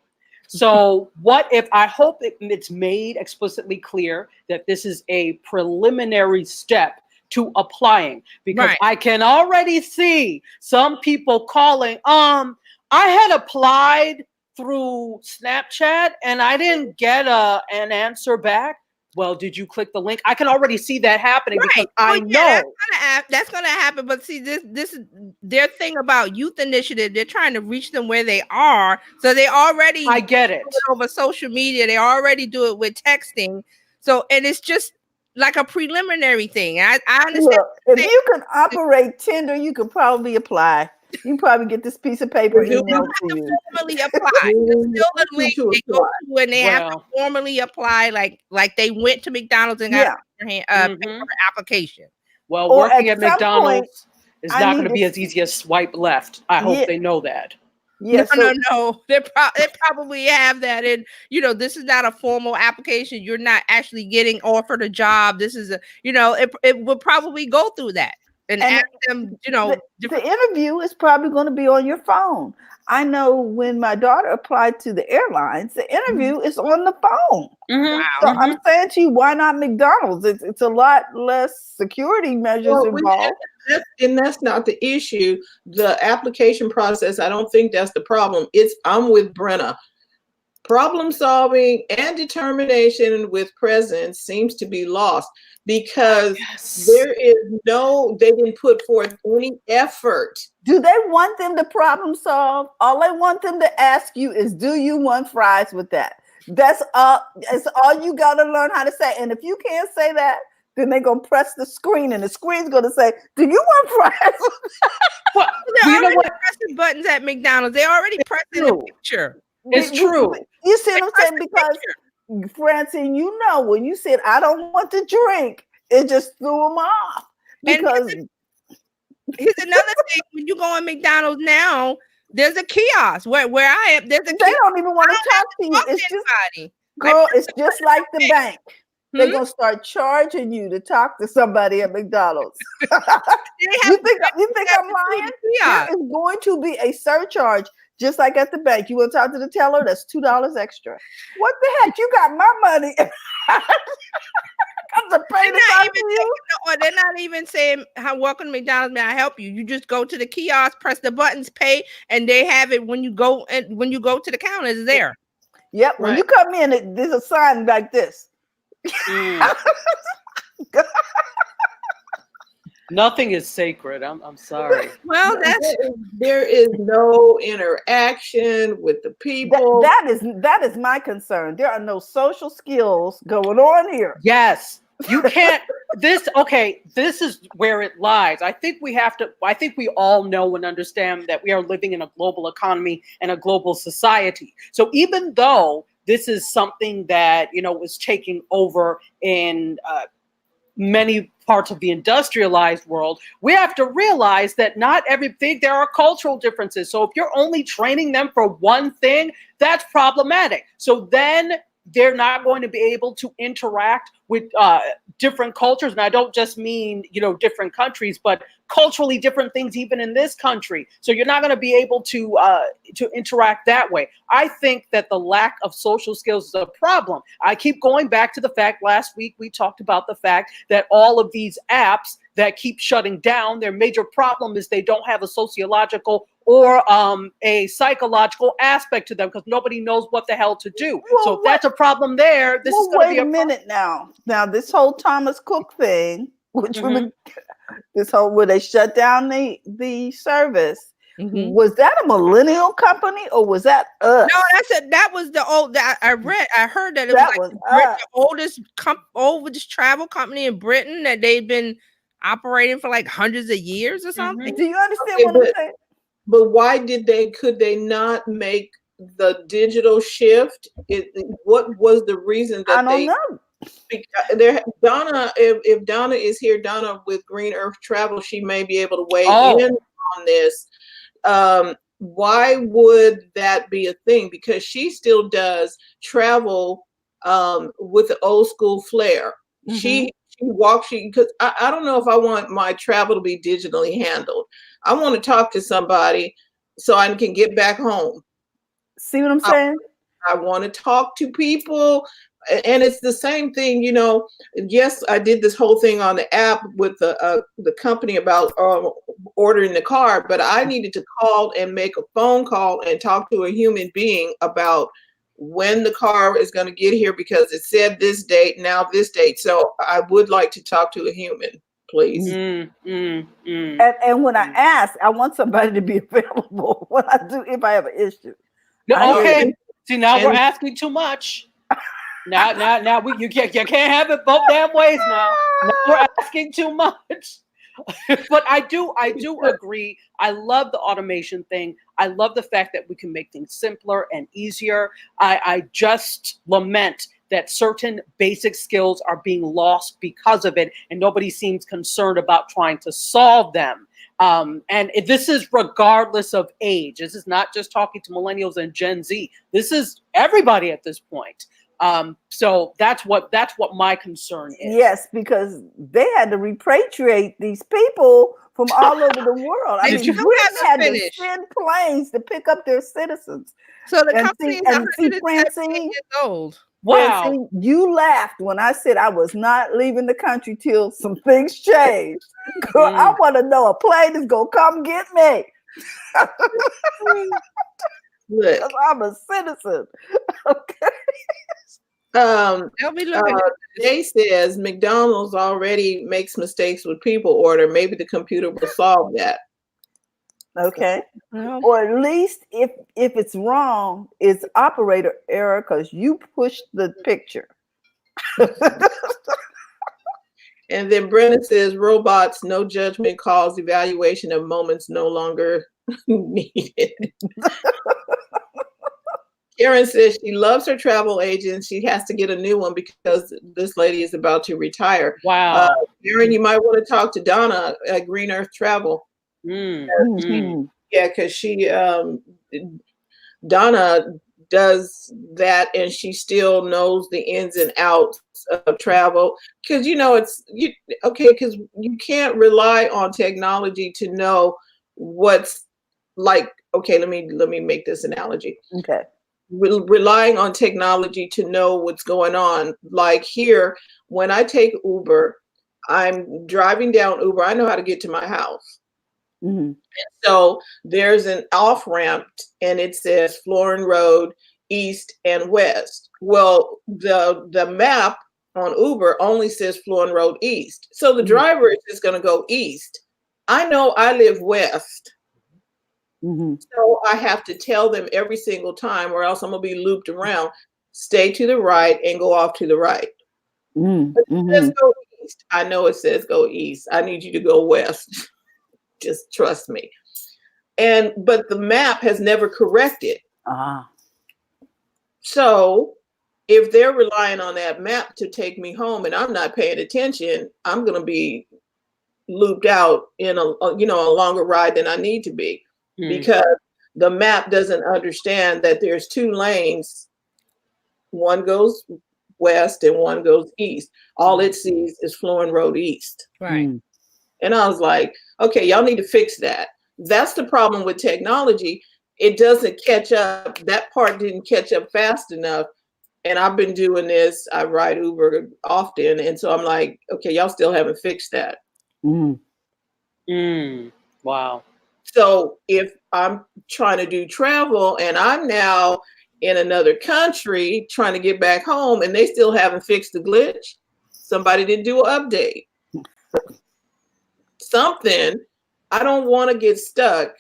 So what if, I hope it's made explicitly clear that this is a preliminary step to applying, because I can already see some people calling, I had applied through Snapchat and I didn't get an answer back. Well, did you click the link? I can already see that happening because I know
that's gonna happen. But see, this is their thing about Youth Initiative. They're trying to reach them where they are, so they already
I get it
over social media. They already do it with texting. So, and it's just like a preliminary thing. I understand.
Look, if you can operate Tinder, you could probably apply. You can probably get this piece of paper emailed to you.
Formally apply. There's still a link they go to when they have to formally apply, like they went to McDonald's and got paper application.
Well, working at McDonald's is not going to be as easy as swipe left. I hope they know that.
Yes,
no. They probably have that, and this is not a formal application. You're not actually getting offered a job. This is it will probably go through that. And ask them,
the interview is probably going to be on your phone. I know when my daughter applied to the airlines, the interview is on the phone. So I'm saying to you, why not McDonald's? It's a lot less security measures involved.
And that's not the issue. The application process, I don't think that's the problem. I'm with Brenna. Problem solving and determination with presence seems to be lost because they didn't put forth any effort.
Do they want them to problem solve? All they want them to ask you is, do you want fries with that? That's all you gotta learn how to say. And if you can't say that, then they're gonna press the screen, and the screen's gonna say, "Do you want fries?"
Well,
They're
you know
already
what?
pressing buttons at McDonald's. They're already pressing the picture.
It's true.
You see what I'm
press
saying?
the
Because Francine, you know, when you said, "I don't want to drink," it just threw them off. Because
here's another thing: when you go on McDonald's now, there's a kiosk where I am. There's a
they
kiosk.
don't even want to talk to you.
Talk
It's
to
just,
anybody.
girl, it's just like the bank. They're
Hmm?
gonna start charging you to talk to somebody at McDonald's.
They have
You think I'm lying? There is going to be a surcharge, just like at the bank. You want to talk to the teller? That's $2 extra. What the heck? You got my money. I'm to pay to talk to you.
Or they're not even saying, "How welcome to McDonald's? May I help you?" You just go to the kiosk, press the buttons, pay, and they have it when you go to the counter. It's there.
Yep. When you come in, there's a sign like this.
Nothing is sacred. I'm sorry.
Well,
there is no interaction with the people.
That is my concern. There are no social skills going on here.
Yes. You can't this is where it lies. I think we all know and understand that we are living in a global economy and a global society. So even though this is something that, was taking over in many parts of the industrialized world, we have to realize that not everything, there are cultural differences. So if you're only training them for one thing, that's problematic. So then they're not going to be able to interact with different cultures. And I don't just mean, different countries, but culturally different things even in this country. So you're not going to be able to interact that way. I think that the lack of social skills is a problem. I keep going back to the fact last week we talked about the fact that all of these apps that keep shutting down, their major problem is they don't have a sociological or a psychological aspect to them because nobody knows what the hell to do.
Well,
so if that's a problem there, this is going to be
a minute now. Now this whole Thomas Cook thing, which this whole where they shut down the service. Was that a millennial company or was that us?
No, that was the old that I heard that it was the oldest travel company in Britain, that they've been operating for like hundreds of years or something.
Do you understand what I'm saying?
But why could they not make the digital shift? What was the reason that
I don't know.
Donna, if Donna is here, Donna with Green Earth Travel, she may be able to weigh in on this. Why would that be a thing? Because she still does travel with the old school flair. She walks, because I don't know if I want my travel to be digitally handled. I want to talk to somebody so I can get back home.
See what I'm saying?
I want to talk to people. And it's the same thing, yes, I did this whole thing on the app with the company about ordering the car, but I needed to call and make a phone call and talk to a human being about when the car is going to get here because it said this date, now this date. So I would like to talk to a human, please.
And when I ask, I want somebody to be available when I do, if I have an issue.
No, okay. See, now we're asking too much. Now you can't have it both damn ways now. Now we're asking too much. But I do agree. I love the automation thing. I love the fact that we can make things simpler and easier. I just lament that certain basic skills are being lost because of it, and nobody seems concerned about trying to solve them. And this is regardless of age. This is not just talking to millennials and Gen Z. This is everybody at this point. So that's what my concern is.
Yes, because they had to repatriate these people from all over the world. I mean, Britain had to send planes to pick up their citizens.
So the company is 110 years old.
Wow. Francine, you laughed when I said I was not leaving the country till some things changed. Girl, I want to know a plane is going to come get me. Look, I'm a citizen. Okay.
Jay says McDonald's already makes mistakes with people order. Maybe the computer will solve that.
Okay.
Well,
Or at least if it's wrong, it's operator error because you pushed the picture.
And then Brenna says, robots, no judgment calls, evaluation of moments no longer needed. Karen says she loves her travel agent. She has to get a new one because this lady is about to retire.
Wow.
Karen, you might want to talk to Donna at Green Earth Travel.
Mhm.
Yeah, because Donna does that, and she still knows the ins and outs of travel. Because because you can't rely on technology to know what's like. Okay, let me make this analogy.
Okay.
Relying on technology to know what's going on. Like here, when I take Uber, I'm driving down Uber. I know how to get to my house.
Mhm.
So there's an off ramp and it says Florin Road, East and West. Well, the map on Uber only says Florin Road East. So the driver is just going to go east. I know I live west.
Mhm.
So I have to tell them every single time, or else I'm going to be looped around. Stay to the right and go off to the right.
Mhm.
But it says
Mhm.
go east. I know it says go east. I need you to go west. Just trust me. But the map has never corrected.
Ah.
So if they're relying on that map to take me home and I'm not paying attention, I'm going to be looped out in a longer ride than I need to be because the map doesn't understand that there's two lanes. One goes west and one goes east. All it sees is Florin Road East.
right.
And I was like, okay, y'all need to fix that. That's the problem with technology. It doesn't catch up. That part didn't catch up fast enough. And I've been doing this. I ride Uber often. And so I'm like, okay, y'all still haven't fixed that.
Wow.
So if I'm trying to do travel and I'm now in another country trying to get back home and they still haven't fixed the glitch, somebody didn't do an update. Something, I don't want to get stuck.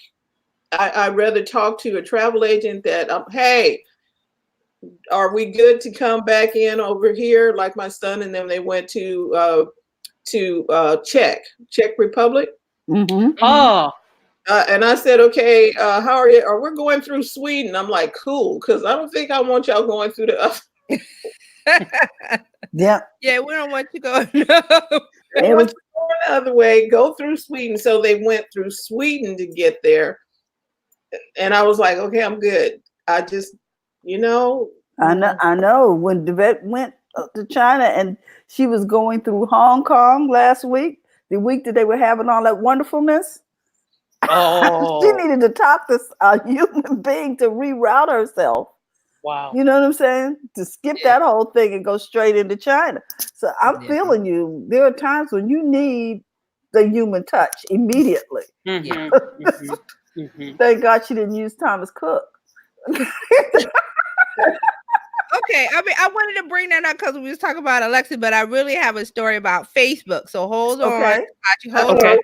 I'd rather talk to a travel agent that, hey, are we good to come back in over here? Like my son and them, they went to Czech Republic.
Mhm.
Oh,
And I said, okay, how are you? Or we're going through Sweden. I'm like, cool, because I don't think I want y'all going through the
Yeah.
Yeah, we don't want you going. No.
It was
the other way, go through Sweden. So they went through Sweden to get there. And I was like, okay, I'm good. I just,
I know when the vet went to China and she was going through Hong Kong last week, the week that they were having all that wonderfulness. She needed to talk to a human being to reroute herself.
wow.
You know what I'm saying? To skip that whole thing and go straight into China. So I'm feeling you. There are times when you need the human touch immediately.
Yeah.
Thank God she didn't use Thomas Cook.
Okay, I mean, I wanted to bring that up because we was talking about Alexa, but I really have a story about Facebook. So hold on,
Okay.
hold
Okay.
on,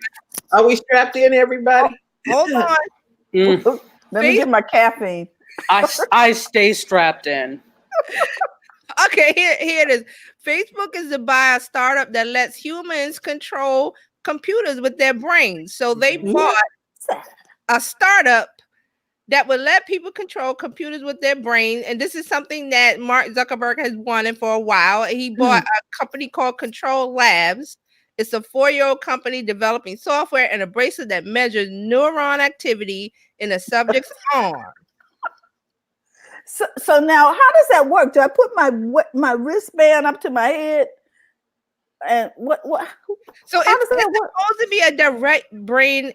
Are we strapped in, everybody?
hold on.
Let me get my caffeine.
I stay strapped in.
Okay, here it is. Facebook is to buy a startup that lets humans control computers with their brains. So they bought a startup that would let people control computers with their brain. And this is something that Mark Zuckerberg has wanted for a while. He bought a company called Control Labs. It's a 4-year-old company developing software and a bracelet that measures neuron activity in a subject's arm.
So now, how does that work? Do I put my wristband up to my head? And what?
So
how does that work?
supposed to be a direct brain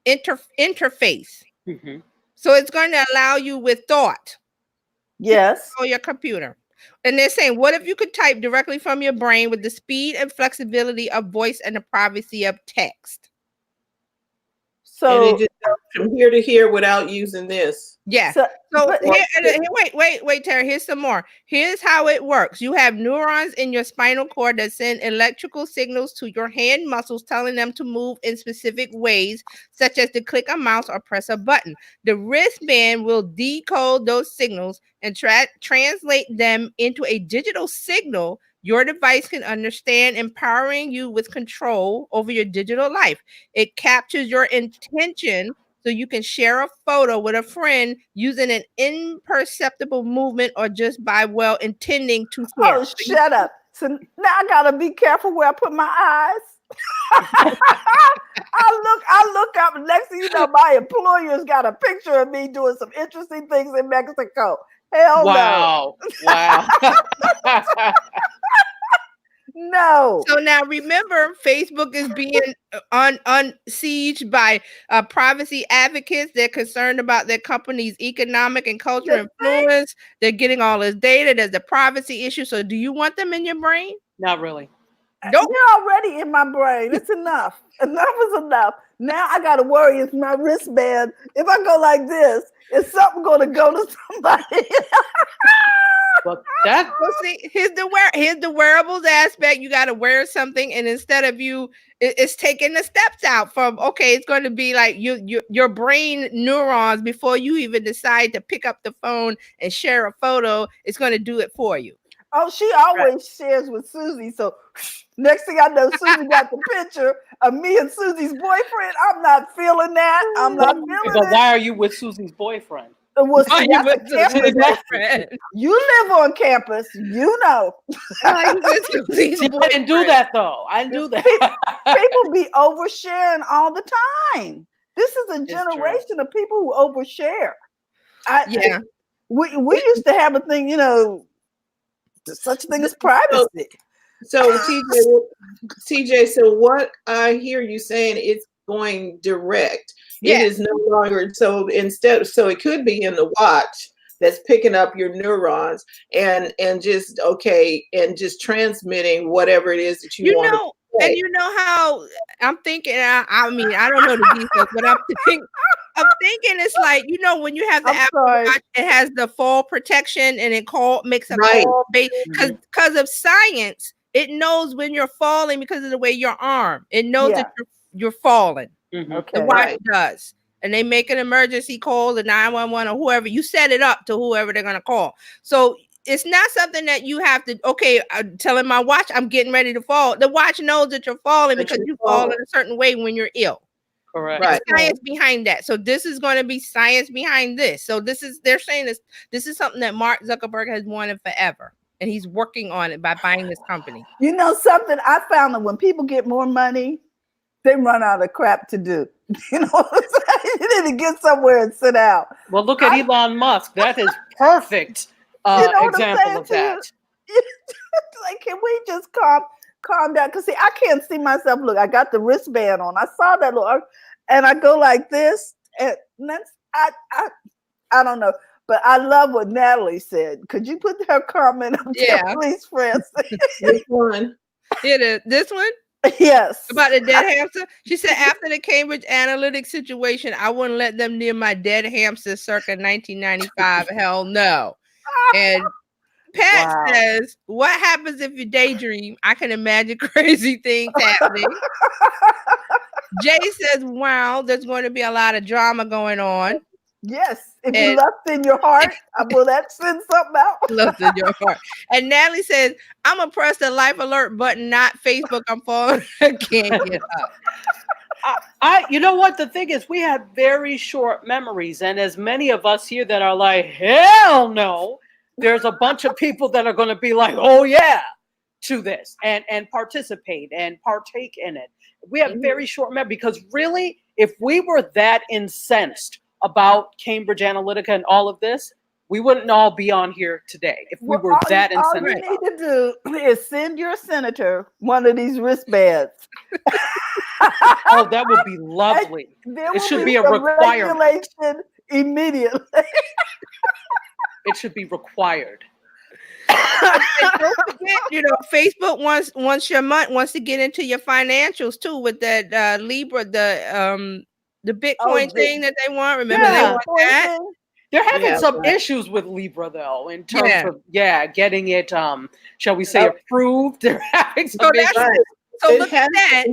interface. So it's going to allow you with thought.
Yes.
On your computer. And they're saying, what if you could type directly from your brain with the speed and flexibility of voice and the privacy of text?
So
from here to here without using this.
Yeah.
So,
So
but-
wait, Terry. Here's some more. Here's how it works. You have neurons in your spinal cord that send electrical signals to your hand muscles, telling them to move in specific ways, such as to click a mouse or press a button. The wristband will decode those signals and translate them into a digital signal your device can understand, empowering you with control over your digital life. It captures your intention so you can share a photo with a friend using an imperceptible movement or just by intending to share.
Oh, shut up. So now I gotta be careful where I put my eyes. I look up, and next thing you know, my employer's got a picture of me doing some interesting things in Mexico. Hell
Wow. Wow.
no.
So now remember, Facebook is being sieged by privacy advocates. They're concerned about their company's economic and cultural influence. They're getting all this data. There's a privacy issue. So do you want them in your brain?
Not really.
Nope.
They're already in my brain. It's enough. Enough is enough. Now I gotta worry. It's my wristband. If I go like this, is something gonna go to somebody?
But that
Well, see, here's the wearables aspect. You got to wear something, and instead of it's taking the steps out from it's going to be like your brain neurons before you even decide to pick up the phone and share a photo. It's going to do it for you.
Oh, she always shares with Susie. So next thing I know, Susie got the picture of me and Susie's boyfriend. I'm not feeling that. I'm not feeling
but
it.
why are you with Susie's boyfriend?
Well, see,
Why you
that's
with
a
Susie's
campus.
boyfriend?
You live on campus, you know.
Why you with Susie's
See, I didn't do
boyfriend?
that though. I didn't do that.
People be oversharing all the time. This is a
It's
generation of people who overshare.
Yeah.
We used to have a thing, such a thing as privacy.
So TJ, so what I hear you saying, it's going direct.
Yeah.
It is no longer so it could be in the watch that's picking up your neurons and just transmitting whatever it is that you want to say.
And you know how I'm thinking. I mean, I don't know the details, but I'm thinking it's like when you have the
I'm
Apple
sorry.
Watch, it has the fall protection and it makes a
Right.
call because of science. It knows when you're falling because of the way your arm. It knows that you're falling.
Mhm.
Okay.
The watch does. And they make an emergency call to 911 or whoever. You set it up to whoever they're going to call. So it's not something that you have to, I'm telling my watch I'm getting ready to fall. The watch knows that you're falling because you fall in a certain way when you're ill.
Correct.
Right.
Science behind that. So this is going to be science behind this. So they're saying this is something that Mark Zuckerberg has wanted forever. And he's working on it by buying this company.
You know something? I found that when people get more money, they run out of crap to do. You know what I'm saying? You need to get somewhere and sit out.
Well, look at Elon Musk. That is perfect example of that.
Like, can we just calm down? Because see, I can't see myself. Look, I got the wristband on. I saw that look, and I go like this, and that's I don't know. But I love what Natalie said. Could you put her comment up there, please, Francis?
Which one?
This one?
Yes.
About the dead hamster? She said, after the Cambridge Analytica situation, I wouldn't let them near my dead hamster circa 1995. Hell no. And Pat says, what happens if you daydream? I can imagine crazy things happening. Jay says, wow, there's going to be a lot of drama going on.
Yes, if you lust in your heart, will that send something out?
Lust in your heart. And Natalie says, I'm gonna press the life alert button, not Facebook. I'm falling. I can't get up.
You know what? The thing is, we have very short memories, and as many of us here that are like, hell no, there's a bunch of people that are going to be like, oh yeah, to this and participate and partake in it. We have very short memory because really, if we were that incensed about Cambridge Analytica and all of this, we wouldn't all be on here today if we were that incensed.
All you need to do is send your senator one of these wristbands.
Oh, that would be lovely. It should be a requirement.
Regulation immediately.
It should be required.
And don't forget, Facebook wants your money, wants to get into your financials too with that Libra, The Bitcoin thing that they want. Remember they
Yeah.
want that.
They're having
Yeah,
some
but-
issues with Libra though, in terms of getting it shall we say approved. They're having some
So that's
issues.
so
It
look at that.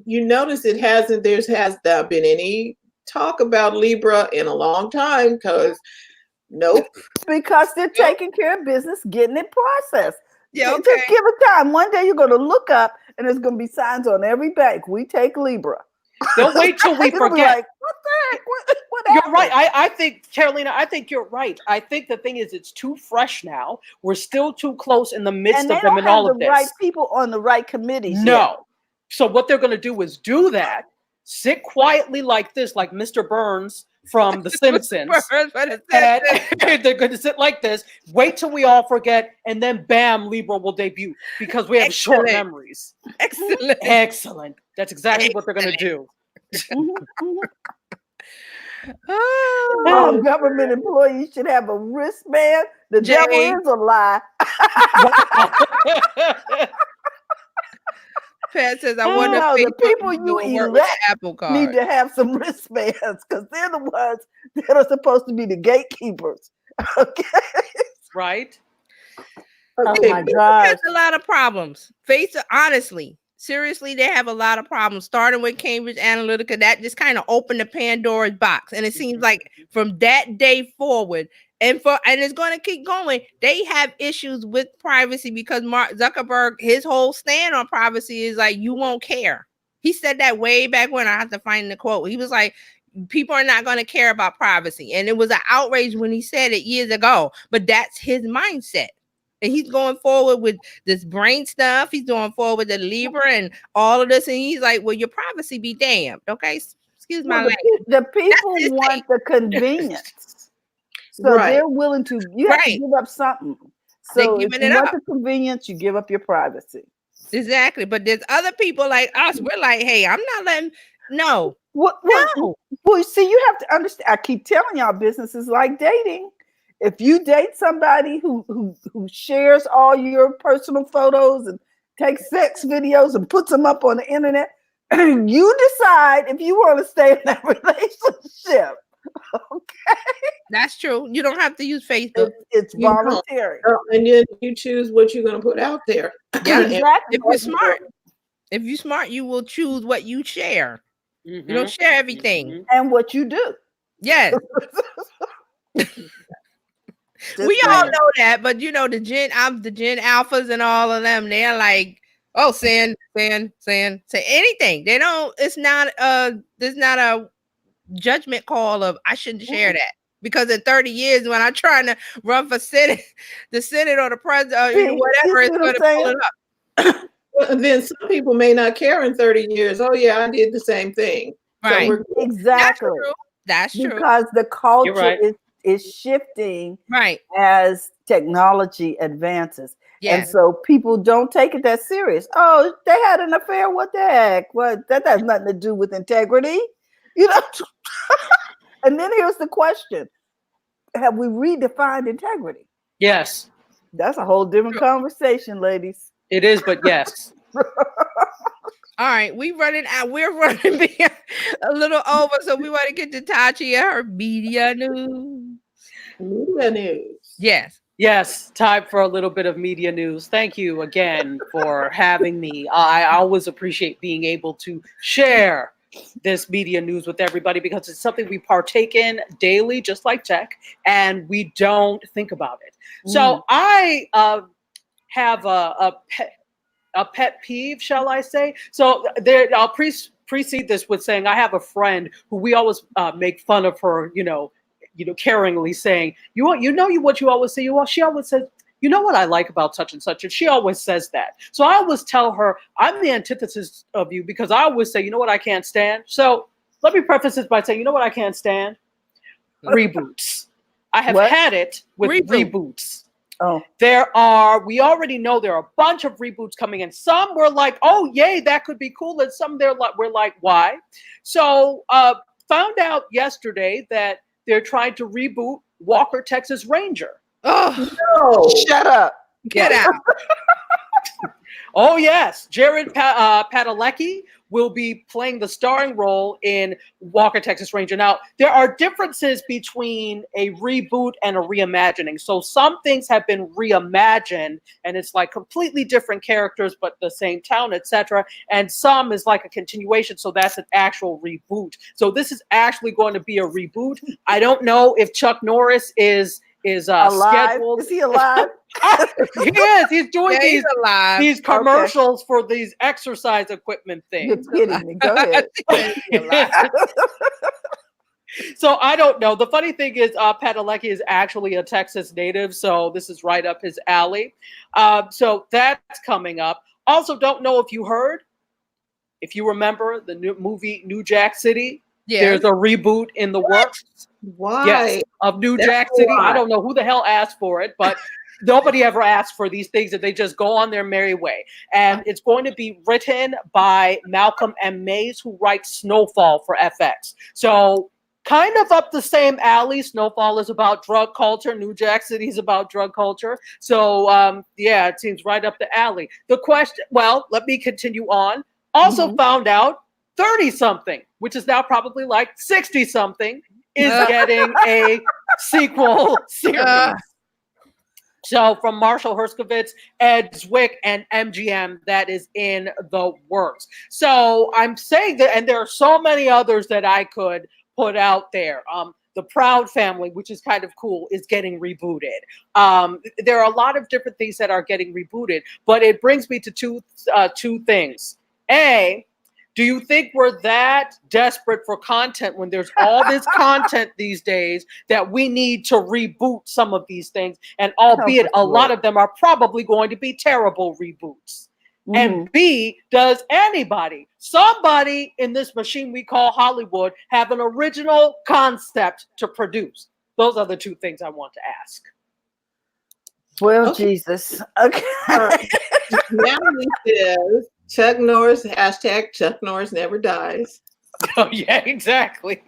You notice it hasn't. Has not been any talk about Libra in a long time because nope.
Because they're taking care of business, getting it processed.
Yeah,
Just give it time. One day you're going to look up and there's going to be signs on every bank. We take Libra.
They'll wait till we
It'll be
forget.
like, what the heck? What
You're
happened?
right. I think, Carolina, I think you're right. I think the thing is, it's too fresh now. We're still too close in the midst
And they
of them
don't
and
have
all
the
of this.
right people on the right committees.
No. So what they're going to do is do that, sit quietly like this, like Mr. Burns from The Simpsons. And they're going to sit like this, wait till we all forget, and then bam, Libra will debut because we have short memories.
Excellent.
Excellent. That's exactly what they're going to do.
All government employees should have a wristband. The devil is a lie.
Pat says, I wonder if
the people you elect
Apple Card
need to have some wristbands because they're the ones that are supposed to be the gatekeepers. Okay.
Right?
Oh my God.
Has a lot of problems. Honestly, seriously, they have a lot of problems. Starting with Cambridge Analytica, that just kind of opened the Pandora's box, and it seems like from that day forward, and it's going to keep going. They have issues with privacy because Mark Zuckerberg, his whole stand on privacy is like, you won't care. He said that way back when. I have to find the quote. He was like, people are not going to care about privacy, and it was an outrage when he said it years ago. But that's his mindset. And he's going forward with this brain stuff. He's going forward with the Libra and all of this. And he's like, well, your privacy be damned. Okay. Excuse my language.
The people want the convenience. So they're willing to, you have to give up something. So if you want the convenience, you give up your privacy.
Exactly. But there's other people like us. We're like, hey, I'm not letting, no.
No. Well, see, you have to understand. I keep telling y'all, business is like dating. If you date somebody who shares all your personal photos and takes sex videos and puts them up on the internet, you decide if you want to stay in that relationship. Okay.
That's true. You don't have to use Facebook.
It's voluntary.
And then you choose what you're going to put out there.
Yeah, exactly. If you're smart. If you're smart, you will choose what you share. You don't share everything.
And what you do.
Yes. We all know that, but you know, the Gen Alphas and all of them, they're like, oh, say anything. They don't, there's not a judgment call of I shouldn't share that. Because in 30 years, when I'm trying to run for Senate, the Senate or the president, or whatever, it's going to pull it up.
Well, then some people may not care in 30 years. Oh, yeah, I did the same thing.
Right.
So
exactly.
That's true.
Because the culture is shifting as technology advances. Yes. And so people don't take it that serious. Oh, they had an affair. What the heck? What? That has nothing to do with integrity. You know? And then here's the question. Have we redefined integrity?
Yes.
That's a whole different conversation, ladies.
It is, but yes.
All right, we're running a little over, so we want to get to Tachi and her media news.
Media news.
Yes.
Yes, time for a little bit of media news. Thank you again for having me. I always appreciate being able to share this media news with everybody because it's something we partake in daily, just like tech, and we don't think about it. So I have a pet peeve, shall I say? So I'll precede this with saying I have a friend who we always make fun of her, caringly saying, what you always say. She always says, you know what I like about such and such, and she always says that. So I always tell her I'm the antithesis of you because I always say, you know what I can't stand. So let me preface this by saying, you know what I can't stand? Reboots. I have had it with reboots.
Oh,
we already know there are a bunch of reboots coming in. Some were like, oh, yay, that could be cool. And some we're like, why? So found out yesterday that they're trying to reboot Walker, Texas Ranger.
Oh,
no. Shut up.
Get out.
Oh, yes. Jared Padalecki will be playing the starring role in Walker, Texas Ranger. Now, there are differences between a reboot and a reimagining. So some things have been reimagined, and it's like completely different characters, but the same town, etc. And some is like a continuation, so that's an actual reboot. So this is actually going to be a reboot. I don't know if Chuck Norris is
alive?
scheduled.
Is he alive?
He is. He's doing
He's alive.
these commercials for these exercise equipment
You're
things.
kidding me. Go ahead.
He's alive.
So I don't know. The funny thing is, Padalecki is actually a Texas native, so this is right up his alley. So that's coming up. Also, don't know if you heard, if you remember the new movie New Jack City.
Yes.
There's a reboot in the works.
Why?
Yes, of New
That's
Jack City.
why.
I don't know who the hell asked for it, but nobody ever asked for these things, that they just go on their merry way. And it's going to be written by Malcolm M. Mays, who writes Snowfall for FX. So kind of up the same alley. Snowfall is about drug culture. New Jack City is about drug culture. So yeah, it seems right up the alley. The question, well, let me continue on. Also found out 30-something, which is now probably like 60-something, is getting a sequel series. So from Marshall Herskovitz, Ed Zwick, and MGM, that is in the works. So I'm saying that, and there are so many others that I could put out there. The Proud Family, which is kind of cool, is getting rebooted. There are a lot of different things that are getting rebooted, but it brings me to two things. A, do you think we're that desperate for content when there's all this content these days that we need to reboot some of these things? And albeit a lot of them are probably going to be terrible reboots. And B, does somebody in this machine we call Hollywood, have an original concept to produce? Those are the two things I want to ask.
Well, Jesus. Okay.
Natalie says, Chuck Norris, hashtag Chuck Norris never dies.
Oh, yeah, exactly.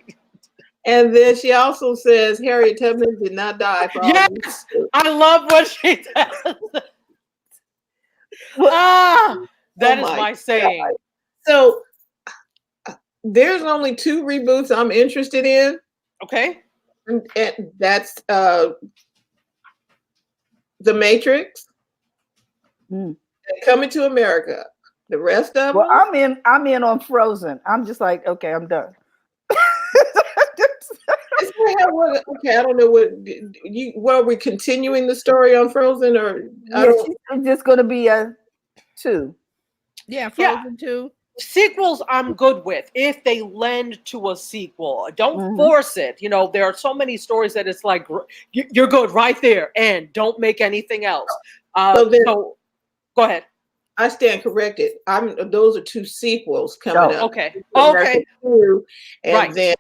And then she also says Harriet Tubman did not die. For all
Yes, I love what she says. That is my saying.
God. So there's only 2 reboots I'm interested in.
Okay.
And that's The Matrix and Coming to America. The rest of
Well,
them,
I'm in on Frozen. I'm just like, okay, I'm done.
okay, I don't know what are we continuing the story on Frozen, or
It's just going to be a 2.
Yeah, Frozen 2.
Sequels I'm good with if they lend to a sequel. Don't force it. You know, there are so many stories that it's like you're good right there and don't make anything else. So go ahead.
I stand corrected. Those are 2 sequels coming up.
Okay.
America 2, and
Right.
then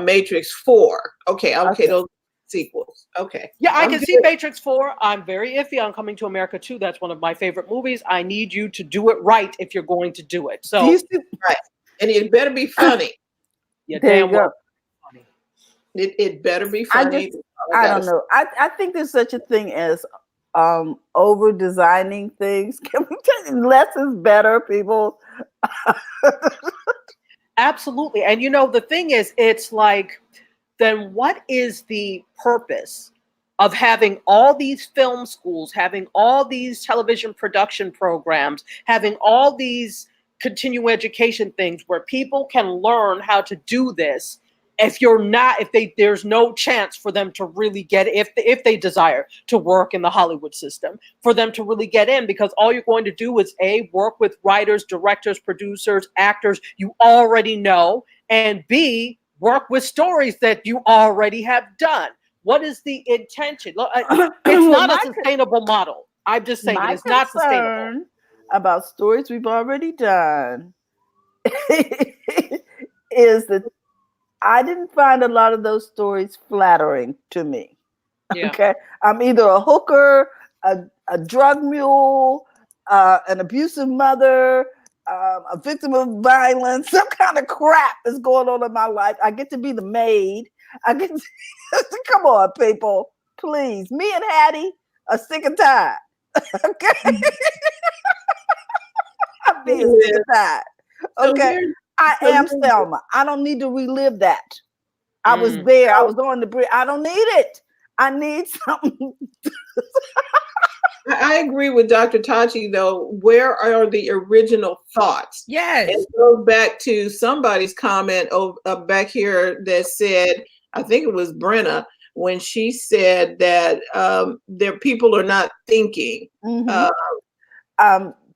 Matrix 4. Okay. Those sequels. Okay.
Yeah, I can see Matrix 4. I'm very iffy on Coming to America 2. That's one of my favorite movies. I need you to do it right if you're going to do it. So
right. And it better be funny.
Yeah,
There
damn
you
well.
go.
It better be funny.
I don't know. I think there's such a thing as over designing things. Can we tell you less is better, people?
Absolutely. And you know, the thing is, it's like, then what is the purpose of having all these film schools, having all these television production programs, having all these continuing education things where people can learn how to do this there's no chance for them to really get if they desire to work in the Hollywood system, for them to really get in, because all you're going to do is A, work with writers, directors, producers, actors you already know, and B, work with stories that you already have done. What is the intention? Look, it's not a sustainable model. I'm just saying it's not sustainable.
About stories we've already done is that I didn't find a lot of those stories flattering to me.
Yeah.
Okay, I'm either a hooker, a drug mule, an abusive mother, a victim of violence. Some kind of crap is going on in my life. I get to be the maid. I get to come on, people, please. Me and Hattie are sick and tired. Okay, I'm being sick and tired.
So
Okay.
here,
I
so
am
here-
Selma. I don't need to relive that. I was there. I was on the bridge. I don't need it. I need something.
I agree with Dr. Tachi, though. Where are the original thoughts?
Yes.
And go back to somebody's comment back here that said, I think it was Brenna, when she said that their people are not thinking.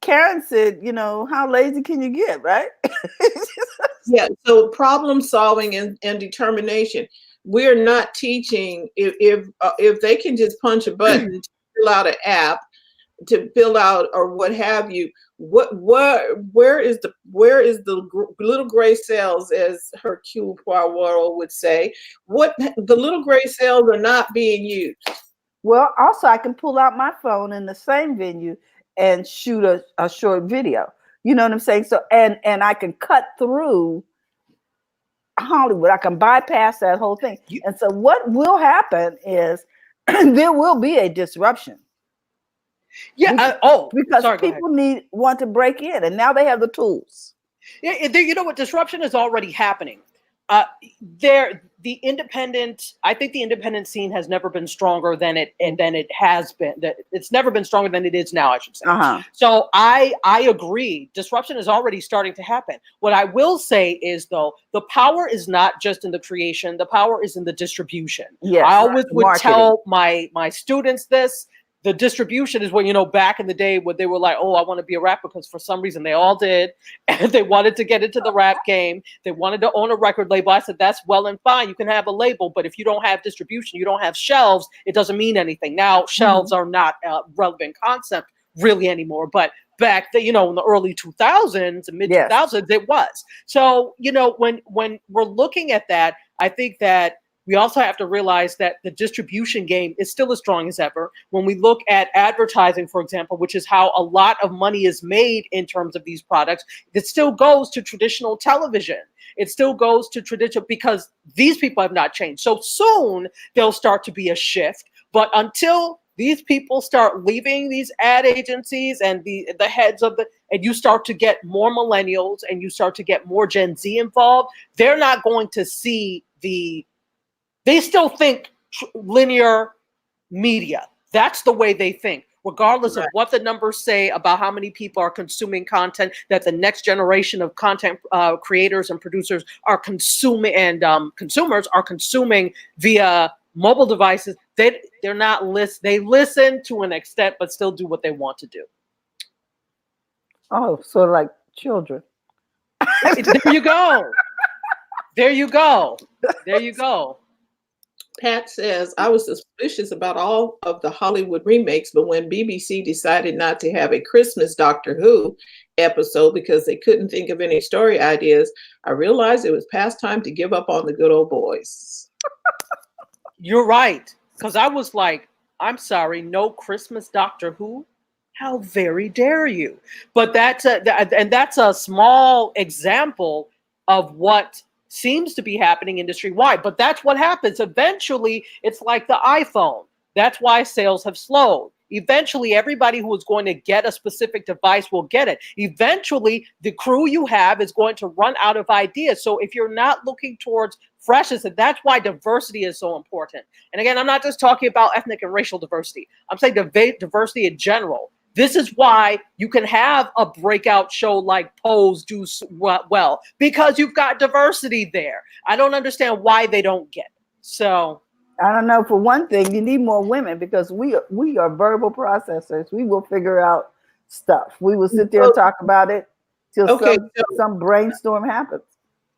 Karen said, you know, how lazy can you get, right?
Yeah, so problem solving and determination. We're not teaching if they can just punch a button to fill out an app, to fill out or what have you. Where is the little gray cells, as Hercule Poirot would say? What the little gray cells are not being used.
Well, also I can pull out my phone in the same venue and shoot a short video. You know what I'm saying? So and I can cut through Hollywood. I can bypass that whole thing. And so what will happen is there will be a disruption.
Yeah.
Because people want to break in, and now they have the tools.
Yeah. You know what? Disruption is already happening. I think the independent scene has never been stronger than it has been. That it's never been stronger than it is now, I should say. So I agree. Disruption is already starting to happen. What I will say is, though, the power is not just in the creation. The power is in the distribution.
Yes,
I always would tell my students this. The distribution is when, back in the day when they were like, oh, I want to be a rapper, because for some reason they all did. And they wanted to get into the rap game. They wanted to own a record label. I said, that's well and fine. You can have a label, but if you don't have distribution, you don't have shelves, it doesn't mean anything. Now, shelves are not a relevant concept really anymore. But back in the early 2000s and mid 2000s, it was. So, when we're looking at that, I think that we also have to realize that the distribution game is still as strong as ever. When we look at advertising, for example, which is how a lot of money is made in terms of these products, it still goes to traditional television. It still goes to traditional, because these people have not changed. So soon there'll start to be a shift. But until these people start leaving these ad agencies and the heads of and you start to get more millennials and you start to get more Gen Z involved, they're not going to see they still think linear media. That's the way they think, regardless of what the numbers say about how many people are consuming content that the next generation of content creators and producers are consuming, and consumers are consuming via mobile devices. They're not they listen to an extent, but still do what they want to do.
Oh, so like children.
There you go. There you go. There you go.
Pat says, I was suspicious about all of the Hollywood remakes, but when BBC decided not to have a Christmas Doctor Who episode because they couldn't think of any story ideas, I realized it was past time to give up on the good old boys.
You're right. Because I was like, I'm sorry, no Christmas Doctor Who? How very dare you? But that's a small example of what seems to be happening industry-wide. But that's what happens. Eventually, it's like the iPhone. That's why sales have slowed. Eventually, everybody who is going to get a specific device will get it. Eventually, the crew you have is going to run out of ideas. So if you're not looking towards freshness, and that's why diversity is so important. And again, I'm not just talking about ethnic and racial diversity. I'm saying diversity in general. This is why you can have a breakout show like Pose do well, because you've got diversity there. I don't understand why they don't get it. So
I don't know. For one thing, you need more women, because we are verbal processors. We will figure out stuff. We will sit there and talk about it till some brainstorm happens.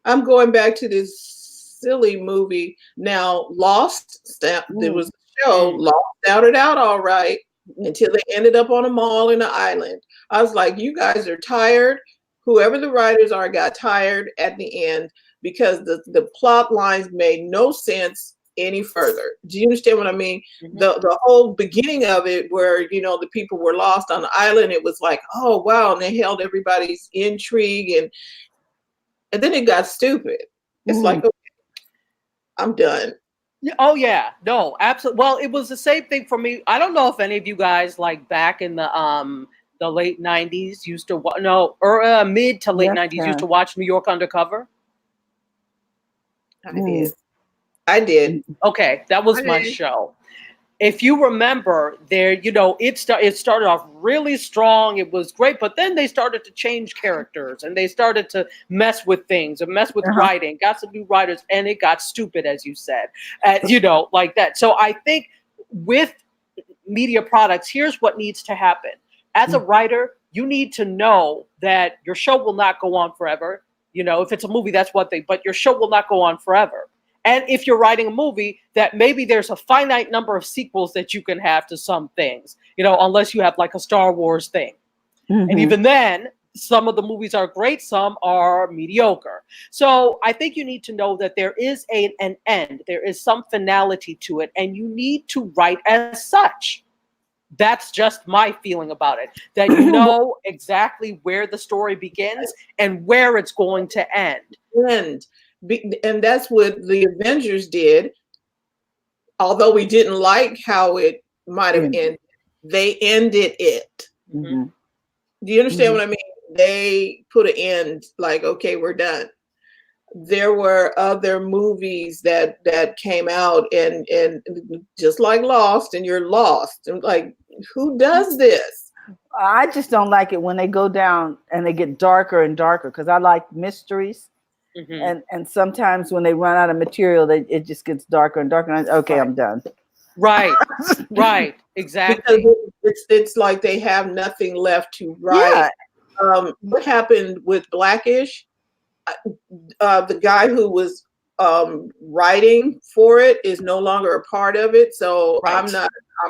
I'm going back to this silly movie now, Lost. There was a show, Lost started out all right until they ended up on a mall in an island. I was like, you guys are tired. Whoever the writers are got tired at the end, because the plot lines made no sense any further. Do you understand what I mean? Mm-hmm. The whole beginning of it, where the people were lost on the island, it was like, oh wow, and they held everybody's intrigue, and then it got stupid. It's like, okay, I'm done.
Oh yeah, no, absolutely. Well, it was the same thing for me. I don't know if any of you guys, like back in the the late 90s used to mid to late 90s used to watch New York Undercover?
I did.
Okay, that was my show. If you remember, it started off really strong. It was great, but then they started to change characters and they started to mess with things and mess with writing. Got some new writers, and it got stupid, as you said, like that. So I think with media products, here's what needs to happen. As a writer, you need to know that your show will not go on forever. If it's a movie, but your show will not go on forever. And if you're writing a movie, that maybe there's a finite number of sequels that you can have to some things, unless you have like a Star Wars thing. And even then, some of the movies are great, some are mediocre. So I think you need to know that there is an end, there is some finality to it, and you need to write as such. That's just my feeling about it, that you know exactly where the story begins and where it's going to end.
And that's what the Avengers did. Although we didn't like how it might have ended, they ended it. Do you understand what I mean? They put an end, like, okay, we're done. There were other movies that came out and just like Lost, and you're lost. And like, who does this?
I just don't like it when they go down and they get darker and darker, because I like mysteries. And sometimes when they run out of material, it just gets darker and darker. And I'm done.
Right, exactly.
Because it's like they have nothing left to write. Yeah. What happened with Blackish? The guy who was writing for it is no longer a part of it. So I'm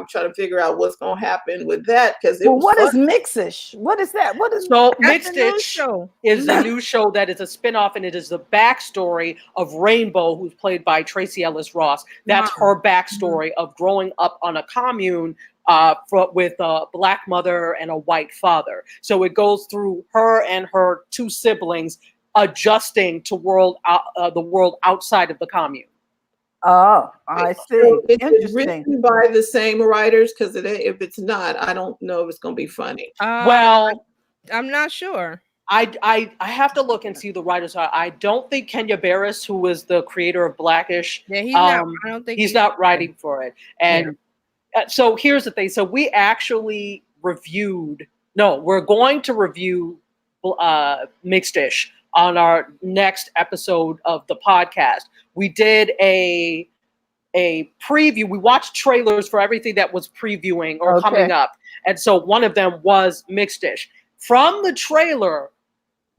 trying to figure out what's going to happen with that, because
what is Mixish? What is that? What is
Mixish? Is a new show that is a spinoff, and it is the backstory of Rainbow, who's played by Tracy Ellis Ross. That's her backstory of growing up on a commune with a black mother and a white father. So it goes through her and her two siblings adjusting to the world outside of the commune.
Oh, I see.
So it's written by the same writers, because if it's not, I don't know if it's going to be funny.
Well,
I'm not sure.
I have to look and see the writers. I don't think Kenya Barris, who was the creator of Blackish,
he's not. I don't think
he's not writing for it. And so here's the thing. So we actually reviewed. No, we're going to review Mixed-ish on our next episode of the podcast. We did a preview. We watched trailers for everything that was previewing or coming up. And so one of them was Mixed-ish. From the trailer,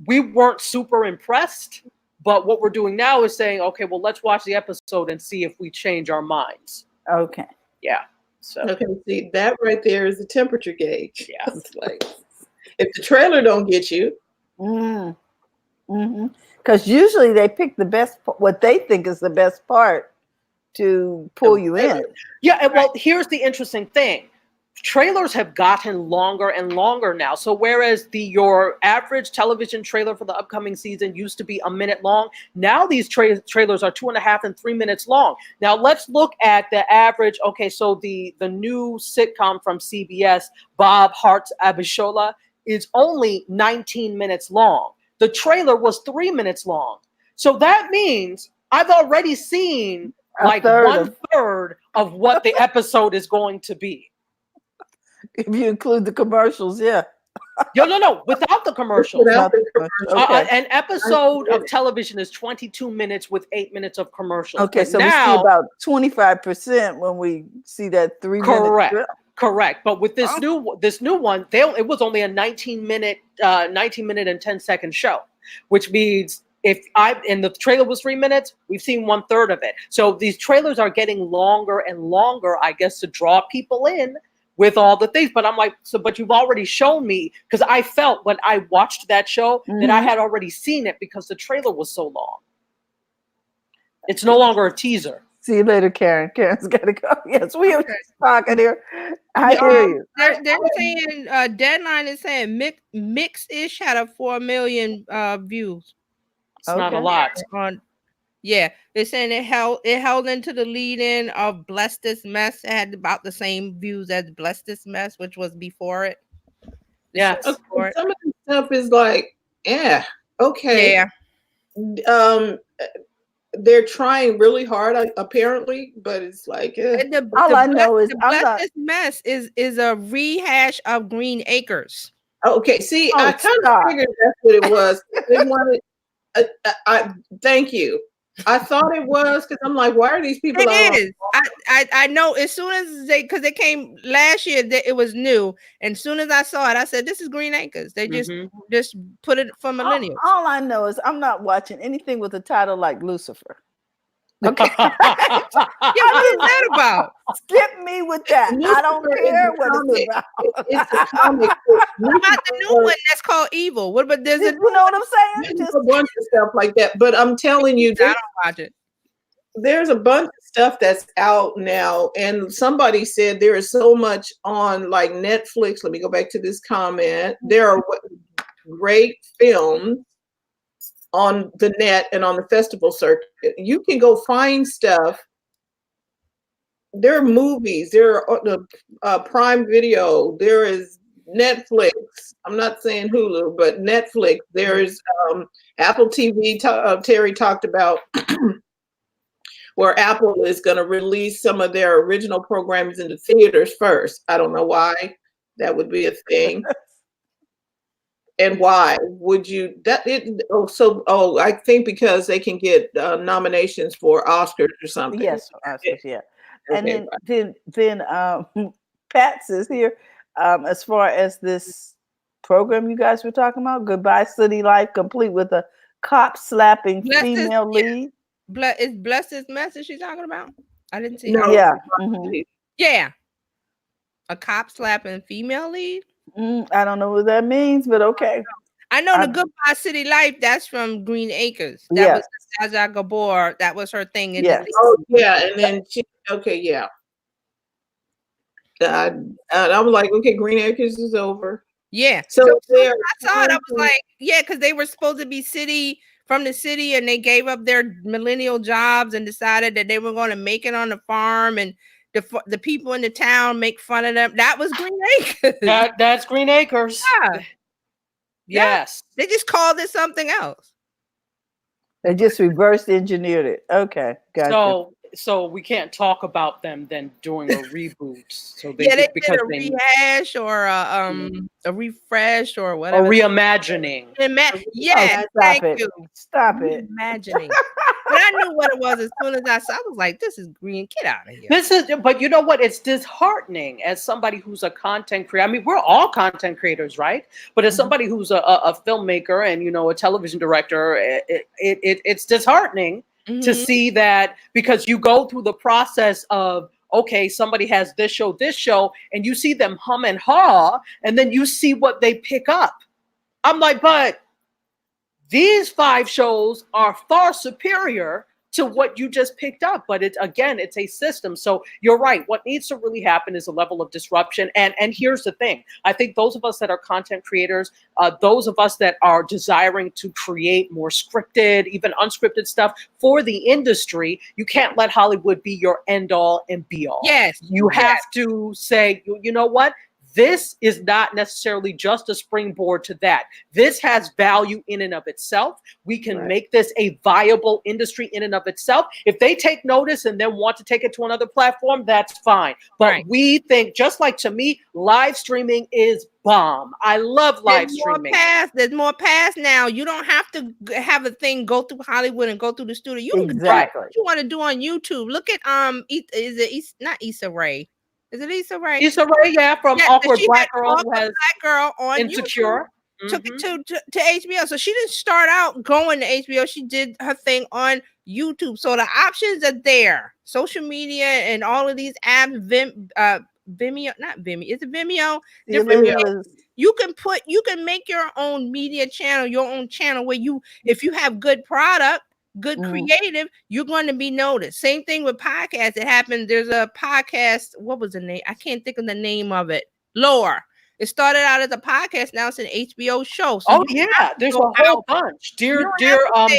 we weren't super impressed. But what we're doing now is saying, okay, well, let's watch the episode and see if we change our minds.
Okay.
Yeah. So
see, that right there is the temperature gauge. Yeah. It's like, if the trailer don't get you.
Because usually they pick the best, what they think is the best part to pull you in.
Yeah, and well, here's the interesting thing. Trailers have gotten longer and longer now. So whereas your average television trailer for the upcoming season used to be a minute long, now these trailers are 2.5 and 3 minutes long. Now let's look at the average. Okay, so the new sitcom from CBS, Bob Hart's Abishola, is only 19 minutes long. The trailer was 3 minutes long. So that means I've already seen like 1/3 of what the episode is going to be.
If you include the commercials,
No, without the commercials. An episode of television is 22 minutes with 8 minutes of commercials.
Okay, so we see about 25% when we see that 3 minute.
Correct. But with this new one, it was only a 19 minute and 10-second show, which means and the trailer was 3 minutes, we've seen 1/3 of it. So these trailers are getting longer and longer, I guess, to draw people in with all the things. But I'm like, but you've already shown me, because I felt when I watched that show that I had already seen it because the trailer was so long. It's no longer a teaser.
See you later, Karen. Karen's got to go. Yes, we are talking here. I hear you.
They're saying Deadline is saying Mix-ish had a 4 million views.
It's not a lot.
They're saying it held into the lead-in of Bless This Mess. It had about the same views as Bless This Mess, which was before it.
Yeah.
Okay, some of the stuff is like, yeah, okay.
Yeah.
They're trying really hard, apparently, but it's like,
all I know is
the
I'm not.
Blessed Mess is a rehash of Green Acres.
Okay, see,
Oh,
I kind of
stop.
figured that's what it was. They wanted. I thank you. I thought it was because I'm like, why are these people out?
It is. I know as soon as because they came last year, it was new. And as soon as I saw it, I said, "This is Green Acres." They just put it for millennials.
All I know is I'm not watching anything with a title like Lucifer. Okay.
Yeah, what is that about?
Skip me with that. I don't care what it's about.
It's a comic.
What about the new one that's called Evil? What about
you know what I'm saying?
There's a bunch of stuff like that. But I'm telling you,
I don't watch it.
There's a bunch of stuff that's out now, and somebody said there is so much on like Netflix. Let me go back to this comment. There are great films on the net and on the festival circuit. You can go find stuff. There are movies. There are the Prime Video. There is Netflix. I'm not saying Hulu, but Netflix. There is Apple TV. Terry talked about where Apple is going to release some of their original programs into theaters first. I don't know why that would be a thing. And why would you I think because they can get nominations for Oscars or something.
Yes, Oscars, yeah. And then Pat is here. As far as this program you guys were talking about, Goodbye City Life, complete with a cop slapping female lead.
Is Blessed Message she's talking about? I didn't see
that. Yeah. Mm-hmm.
Yeah. A cop slapping female lead?
I don't know what that means, but okay.
I know the Goodbye City Life, that's from Green Acres. That was Zaza Gabor. That was her thing.
Oh, yeah. And then yeah. I was like, okay, Green Acres is over.
Yeah. So I saw it. I was like, yeah, because they were supposed to be from the city, and they gave up their millennial jobs and decided that they were going to make it on the farm, and the people in the town make fun of them. That was Green Acres.
That's Green Acres.
Yeah.
Yes.
Yeah. They just called it something else.
They just reverse engineered it. Okay. Gotcha.
So we can't talk about them then doing a reboot. So
they did a rehash or a refresh or whatever.
A reimagining.
Yeah,
stop it. Stop it.
Reimagining. But I knew what it was as soon as I saw. I was like, "This is Green. Get out of here."
But you know what? It's disheartening as somebody who's a content creator. I mean, we're all content creators, right? But as somebody who's a filmmaker and a television director, it's disheartening to see that, because you go through the process of, okay, somebody has this show, and you see them hum and haw, and then you see what they pick up. I'm like, but these 5 shows are far superior to what you just picked up. But it's a system. So you're right. What needs to really happen is a level of disruption. And here's the thing. I think those of us that are content creators, those of us that are desiring to create more scripted, even unscripted stuff for the industry, you can't let Hollywood be your end all and be all.
Yes.
You have to say, you know what? This is not necessarily just a springboard to that. This has value in and of itself. We can make this a viable industry in and of itself. If they take notice and then want to take it to another platform, that's fine. But we think, just like to me, live streaming is bomb. I love live streaming.
There's more paths now. You don't have to have a thing go through Hollywood and go through the studio. You can do what you want to do on YouTube. Look at is it not Issa Rae? Is it Issa Rae?
Issa Rae, from Awkward Black Girl, who has
Black Girl on
Insecure.
YouTube, took it to HBO. So she didn't start out going to HBO. She did her thing on YouTube. So the options are there. Social media and all of these apps, Vimeo, not Vimeo. Is it Vimeo? You can make your own media channel, your own channel where if you have good product, good creative, you're going to be noticed. Same thing with podcasts. It happened. There's a podcast. What was the name? I can't think of the name of it. Lore. It started out as a podcast. Now it's an HBO show. So
there's a whole bunch. Dear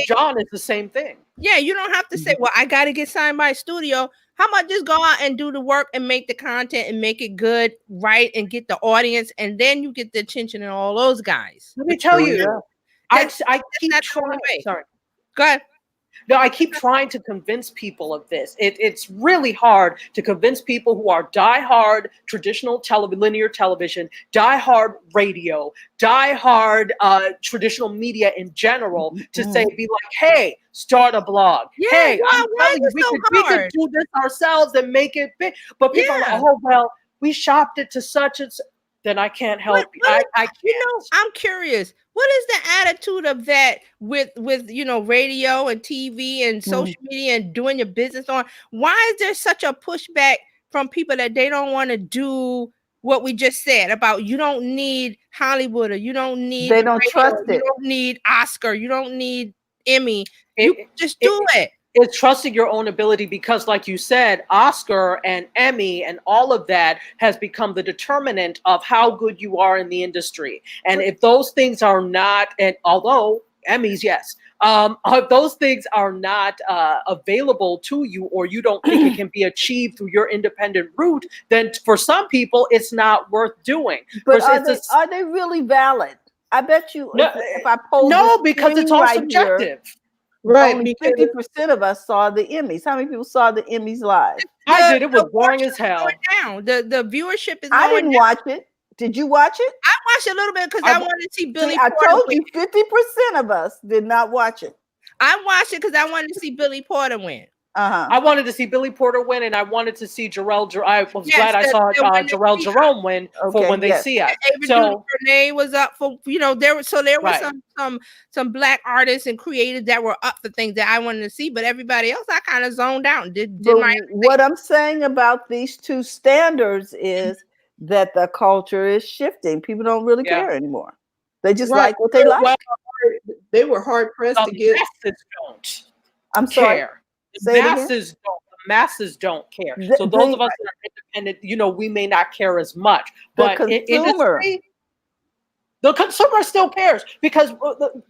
John is the same thing.
Yeah, you don't have to say, well, I got to get signed by a studio. How about just go out and do the work and make the content and make it good, right, and get the audience, and then you get the attention of all those guys.
Let me tell you, I keep
that's the
trying.
way.
Sorry.
Go ahead.
No, I keep trying to convince people of this. It's really hard to convince people who are diehard traditional linear television, diehard radio, diehard traditional media in general to say, be like, hey, start a blog.
Yeah,
hey,
why
I'm telling you,
is it so
we could
hard?
do this ourselves and make it big. But people are like,
Yeah.
oh, well, we shopped it to such and such. Then I can't help you. I can't.
You know, I'm curious. What is the attitude of that with you know, radio and TV and social media and doing your business on? Why is there such a pushback from people that they don't want to do what we just said about you don't need Hollywood, or you don't need
They don't
radio,
trust
you
it.
don't need Oscar, you don't need Emmy. You just do it.
It's trusting your own ability because, like you said, Oscar and Emmy and all of that has become the determinant of how good you are in the industry. And if those things are not, and although Emmys, yes, if those things are not available to you, or you don't think it can be achieved through your independent route, then for some people, it's not worth doing.
But are they really valid? I bet you
No,
if I poll
no, because it's all
right
subjective.
Here,
Right,
only 50% of us saw the Emmys. How many people saw the Emmys live?
I did. It was boring as hell.
Down. The viewership is.
I didn't watch it. Did you watch it?
I watched a little bit because I wanted to see Billy.
I told you 50% of us did not watch it.
I watched it because I wanted to see Billy Porter win.
I wanted to see Billy Porter win, and I wanted to see Jarrell. I was glad I saw Jarrell Jerome win for When They See Us.
So Renee was up for, you know, there were some black artists and creators that were up for things that I wanted to see, but everybody else I kind of zoned out and did my.
What I'm saying about these two standards is that the culture is shifting. People don't really care anymore. They just like what they like.
Well, they were hard pressed to get.
Masses don't.
I'm sorry.
Care. The masses don't care. So those of us that are independent, you know, we may not care as much. But the consumer still cares, because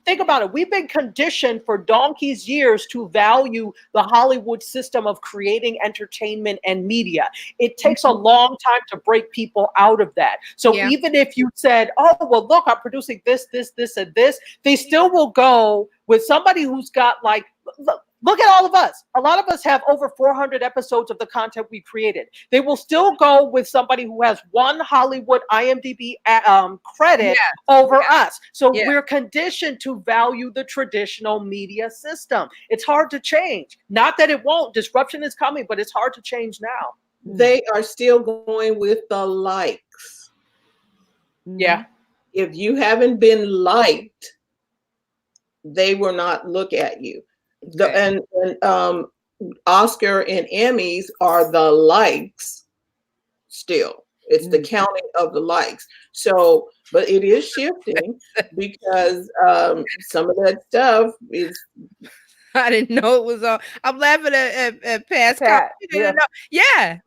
think about it. We've been conditioned for donkey's years to value the Hollywood system of creating entertainment and media. It takes a long time to break people out of that. So even if you said, oh, well, look, I'm producing this, and this, they still will go with somebody who's got like, look at all of us. A lot of us have over 400 episodes of the content we created. They will still go with somebody who has one Hollywood IMDb credit over us. So we're conditioned to value the traditional media system. It's hard to change. Not that it won't. Disruption is coming, but it's hard to change now.
They are still going with the likes.
Yeah.
If you haven't been liked, they will not look at you. And Oscar and Emmys are the likes still. It's the counting of the likes. So, but it is shifting because some of that stuff is.
I didn't know it was on. I'm laughing at Pascal. Yeah.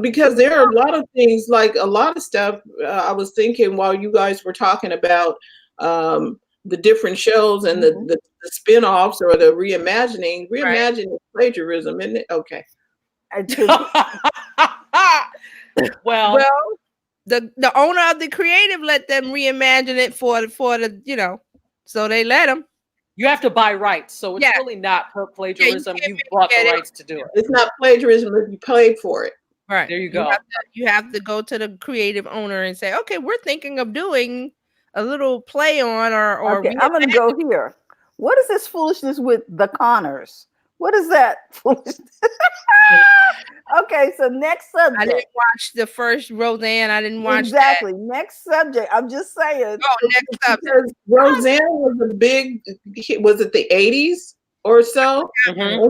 Because there are a lot of things, like a lot of stuff. I was thinking while you guys were talking about the different shows and the spin-offs or the reimagining. Reimagining plagiarism, isn't it? Okay.
well,
the owner of the creative let them reimagine it for the, you know, so they let them.
You have to buy rights, so it's really not plagiarism. You bought the rights to do it.
It's not plagiarism if you paid for it.
Right.
There you go.
You have to go to the creative owner and say, okay, we're thinking of doing a little play on or
okay, I'm gonna go here. What is this foolishness with the Connors? What is that foolishness? Okay, so next subject.
I didn't watch the first Roseanne. I didn't watch
exactly. Next subject. I'm just saying.
Oh, next subject.
Roseanne was a big. Was it the 80s or so?
Mm-hmm.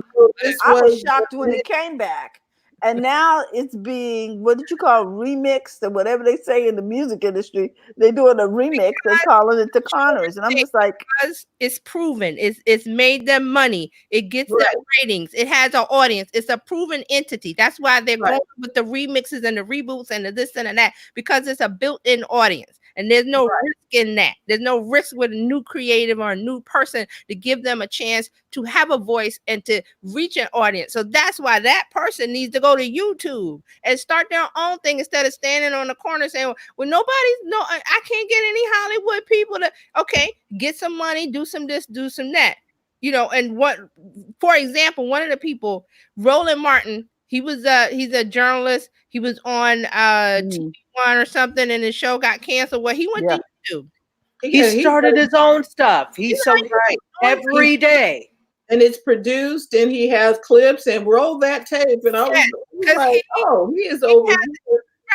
I was shocked when it came back. And now it's being, what did you call, remixed or whatever they say in the music industry. They're doing a remix. They're calling it the Connors. And I'm just like.
Because it's proven. It's made them money. It gets them ratings. It has an audience. It's a proven entity. That's why they're going with the remixes and the reboots and the this and that, because it's a built-in audience. And there's no risk in that. There's no risk with a new creative or a new person to give them a chance to have a voice and to reach an audience. So that's why that person needs to go to YouTube and start their own thing instead of standing on the corner saying, well, I can't get any Hollywood people to, okay, get some money, do some this, do some that. You know, and for example, one of the people, Roland Martin, he's a journalist. He was on TV1 or something, and his show got canceled. Well, he went to YouTube.
He started his own stuff. He's so right every day.
And it's produced, and he has clips, and roll that tape. And I was like, he is over here.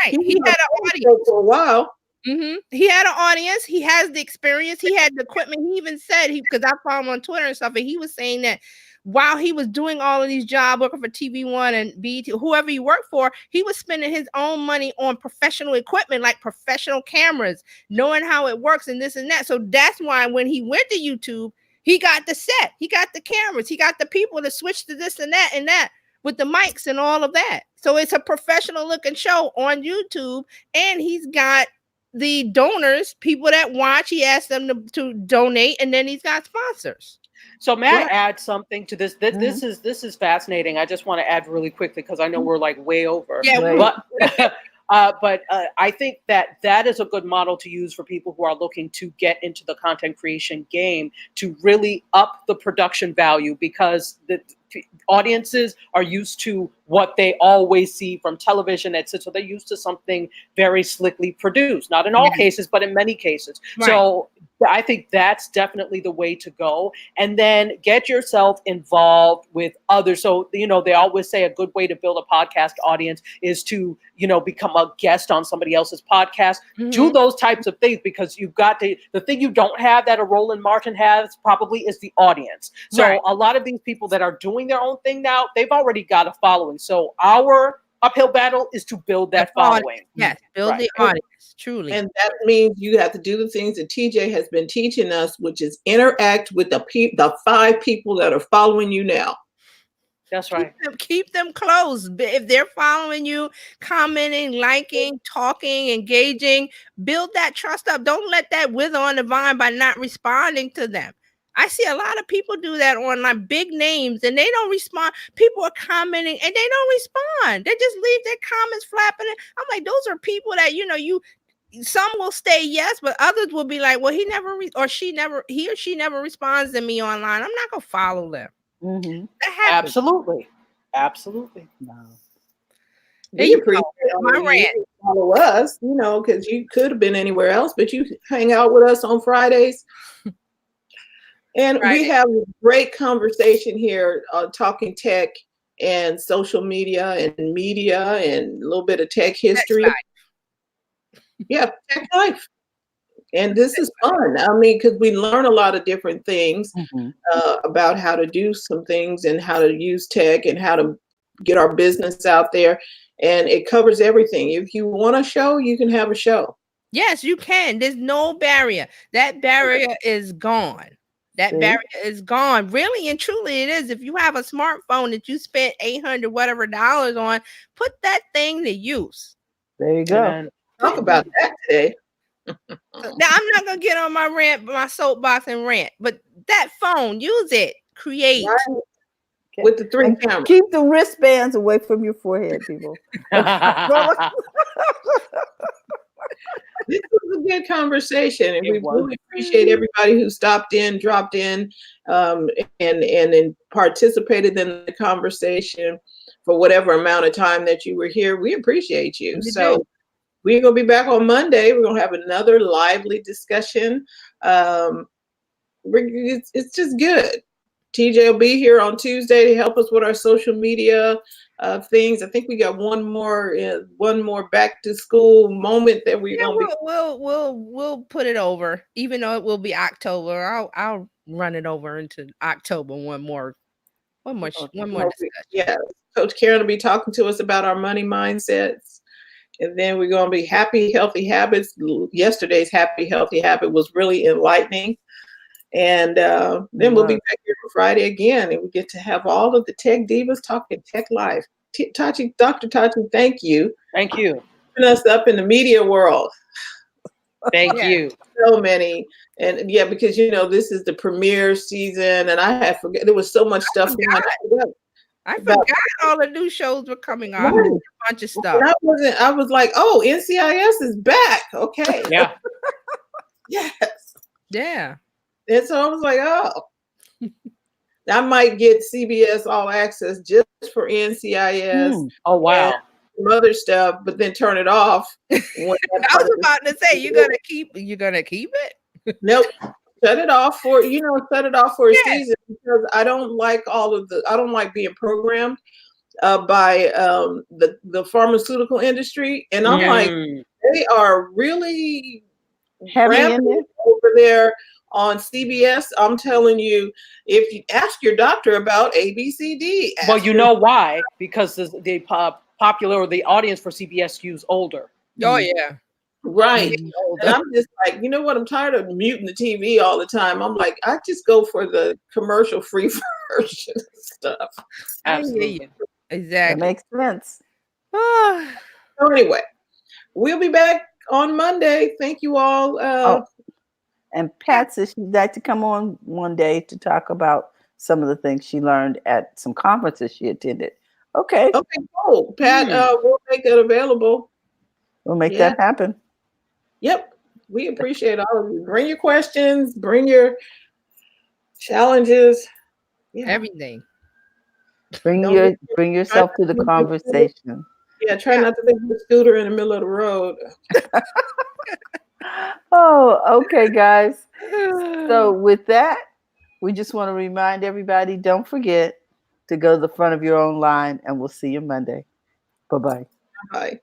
Right. He had an audience
for a while.
He had an audience. He has the experience. He had the equipment. He even said, because I follow him on Twitter and stuff, and he was saying that while he was doing all of these jobs, working for TV1 and BET, whoever he worked for, he was spending his own money on professional equipment, like professional cameras, knowing how it works and this and that. So that's why when he went to YouTube, he got the set, he got the cameras, he got the people to switch to this and that with the mics and all of that. So it's a professional looking show on YouTube, and he's got the donors, people that watch. He asked them to donate, and then he's got sponsors.
So may I add something to this? This is fascinating. I just want to add really quickly because I know we're like way over.
Yeah,
but I think that is a good model to use for people who are looking to get into the content creation game, to really up the production value, because the audiences are used to what they always see from television, etc. So they're used to something very slickly produced, not in all cases, but in many cases. Right. So I think that's definitely the way to go. And then get yourself involved with others. So, you know, they always say a good way to build a podcast audience is to, you know, become a guest on somebody else's podcast. Do those types of things, because you've got the thing you don't have that a Roland Martin has probably is the audience. So a lot of these people that are doing their own thing now, they've already got a following. So our uphill battle is to build that following.
Yes, build the audience. Truly.
And that means you have to do the things that TJ has been teaching us, which is interact with the 5 people that are following you now.
That's right.
Keep them close. If they're following you, commenting, liking, talking, engaging, build that trust up. Don't let that wither on the vine by not responding to them. I see a lot of people do that on like big names, and they don't respond. People are commenting and they don't respond. They just leave their comments flapping. I'm like, those are people that, you know, some will stay yes, but others will be like, well, he or she never responds to me online. I'm not gonna follow them. That happens.
Absolutely.
No. We appreciate my rant. Follow us, you know, because you could have been anywhere else, but you hang out with us on Fridays. And we have a great conversation here, talking tech and social media and media and a little bit of tech history. Yeah, tech life. And this is fun. I mean, because we learn a lot of different things about how to do some things and how to use tech and how to get our business out there. And it covers everything. If you want a show, you can have a show.
Yes, you can. There's no barrier. That barrier is gone. That barrier is gone. Really and truly it is. If you have a smartphone that you spent $800 whatever on, put that thing to use.
There you go.
Talk about that today.
Now, I'm not gonna get on my soapbox and rant, but that phone, use it, create.
With the 3 cameras.
Keep the wristbands away from your forehead, people.
This was a good conversation, and we really appreciate everybody who stopped in, dropped in, and participated in the conversation for whatever amount of time that you were here. We appreciate you. So we're going to be back on Monday. We're going to have another lively discussion. It's just good. TJ will be here on Tuesday to help us with our social media things. I think we got one more back to school moment that we're gonna
we'll put it over, even though it will be October. I'll run it over into October. One more discussion.
Yeah, Coach Karen will be talking to us about our money mindsets, and then we're gonna be happy, healthy habits. Yesterday's happy, healthy habit was really enlightening. And then we'll be back here on Friday again, and we get to have all of the Tech Divas talking tech life. Dr. Tachi, thank you.
Thank you.
Putting us up in the media world.
Thank
Yeah.
you.
So many. And yeah, because this is the premiere season, and I had forget there was so much stuff going on.
I
About-
forgot all the new shows were coming on.
Right.
A bunch of stuff.
And I was like, oh, NCIS is back. Okay.
Yeah.
Yes.
Yeah.
And so I was like, oh. I might get CBS All Access just for NCIS.
Oh wow.
Some other stuff, but then turn it off.
I was about to say, you're gonna keep it?
Nope. Shut it off for a season, because I don't like being programmed by the pharmaceutical industry. And I'm like, they are really
Heavy in
rampant
there.
over there on CBS. I'm telling you, if you ask your doctor about ABCD.
Well, you know why? Because the audience for CBS skews older.
Oh yeah.
Right. And I'm just like, you know what? I'm tired of muting the TV all the time. I'm like, I just go for the commercial free version of stuff.
Absolutely.
Exactly.
That makes sense.
So anyway, we'll be back on Monday. Thank you all.
And Pat says she'd like to come on one day to talk about some of the things she learned at some conferences she attended. Okay.
Okay, cool. Pat, we'll make that available.
We'll make that happen.
Yep. We appreciate all of you. Bring your questions, bring your challenges. Yeah.
Everything.
Bring yourself to the conversation.
Yeah, try not to leave the scooter in the middle of the road.
Oh, okay, guys. So with that, we just want to remind everybody, don't forget to go to the front of your own line, and we'll see you Monday. Bye-bye.
Bye.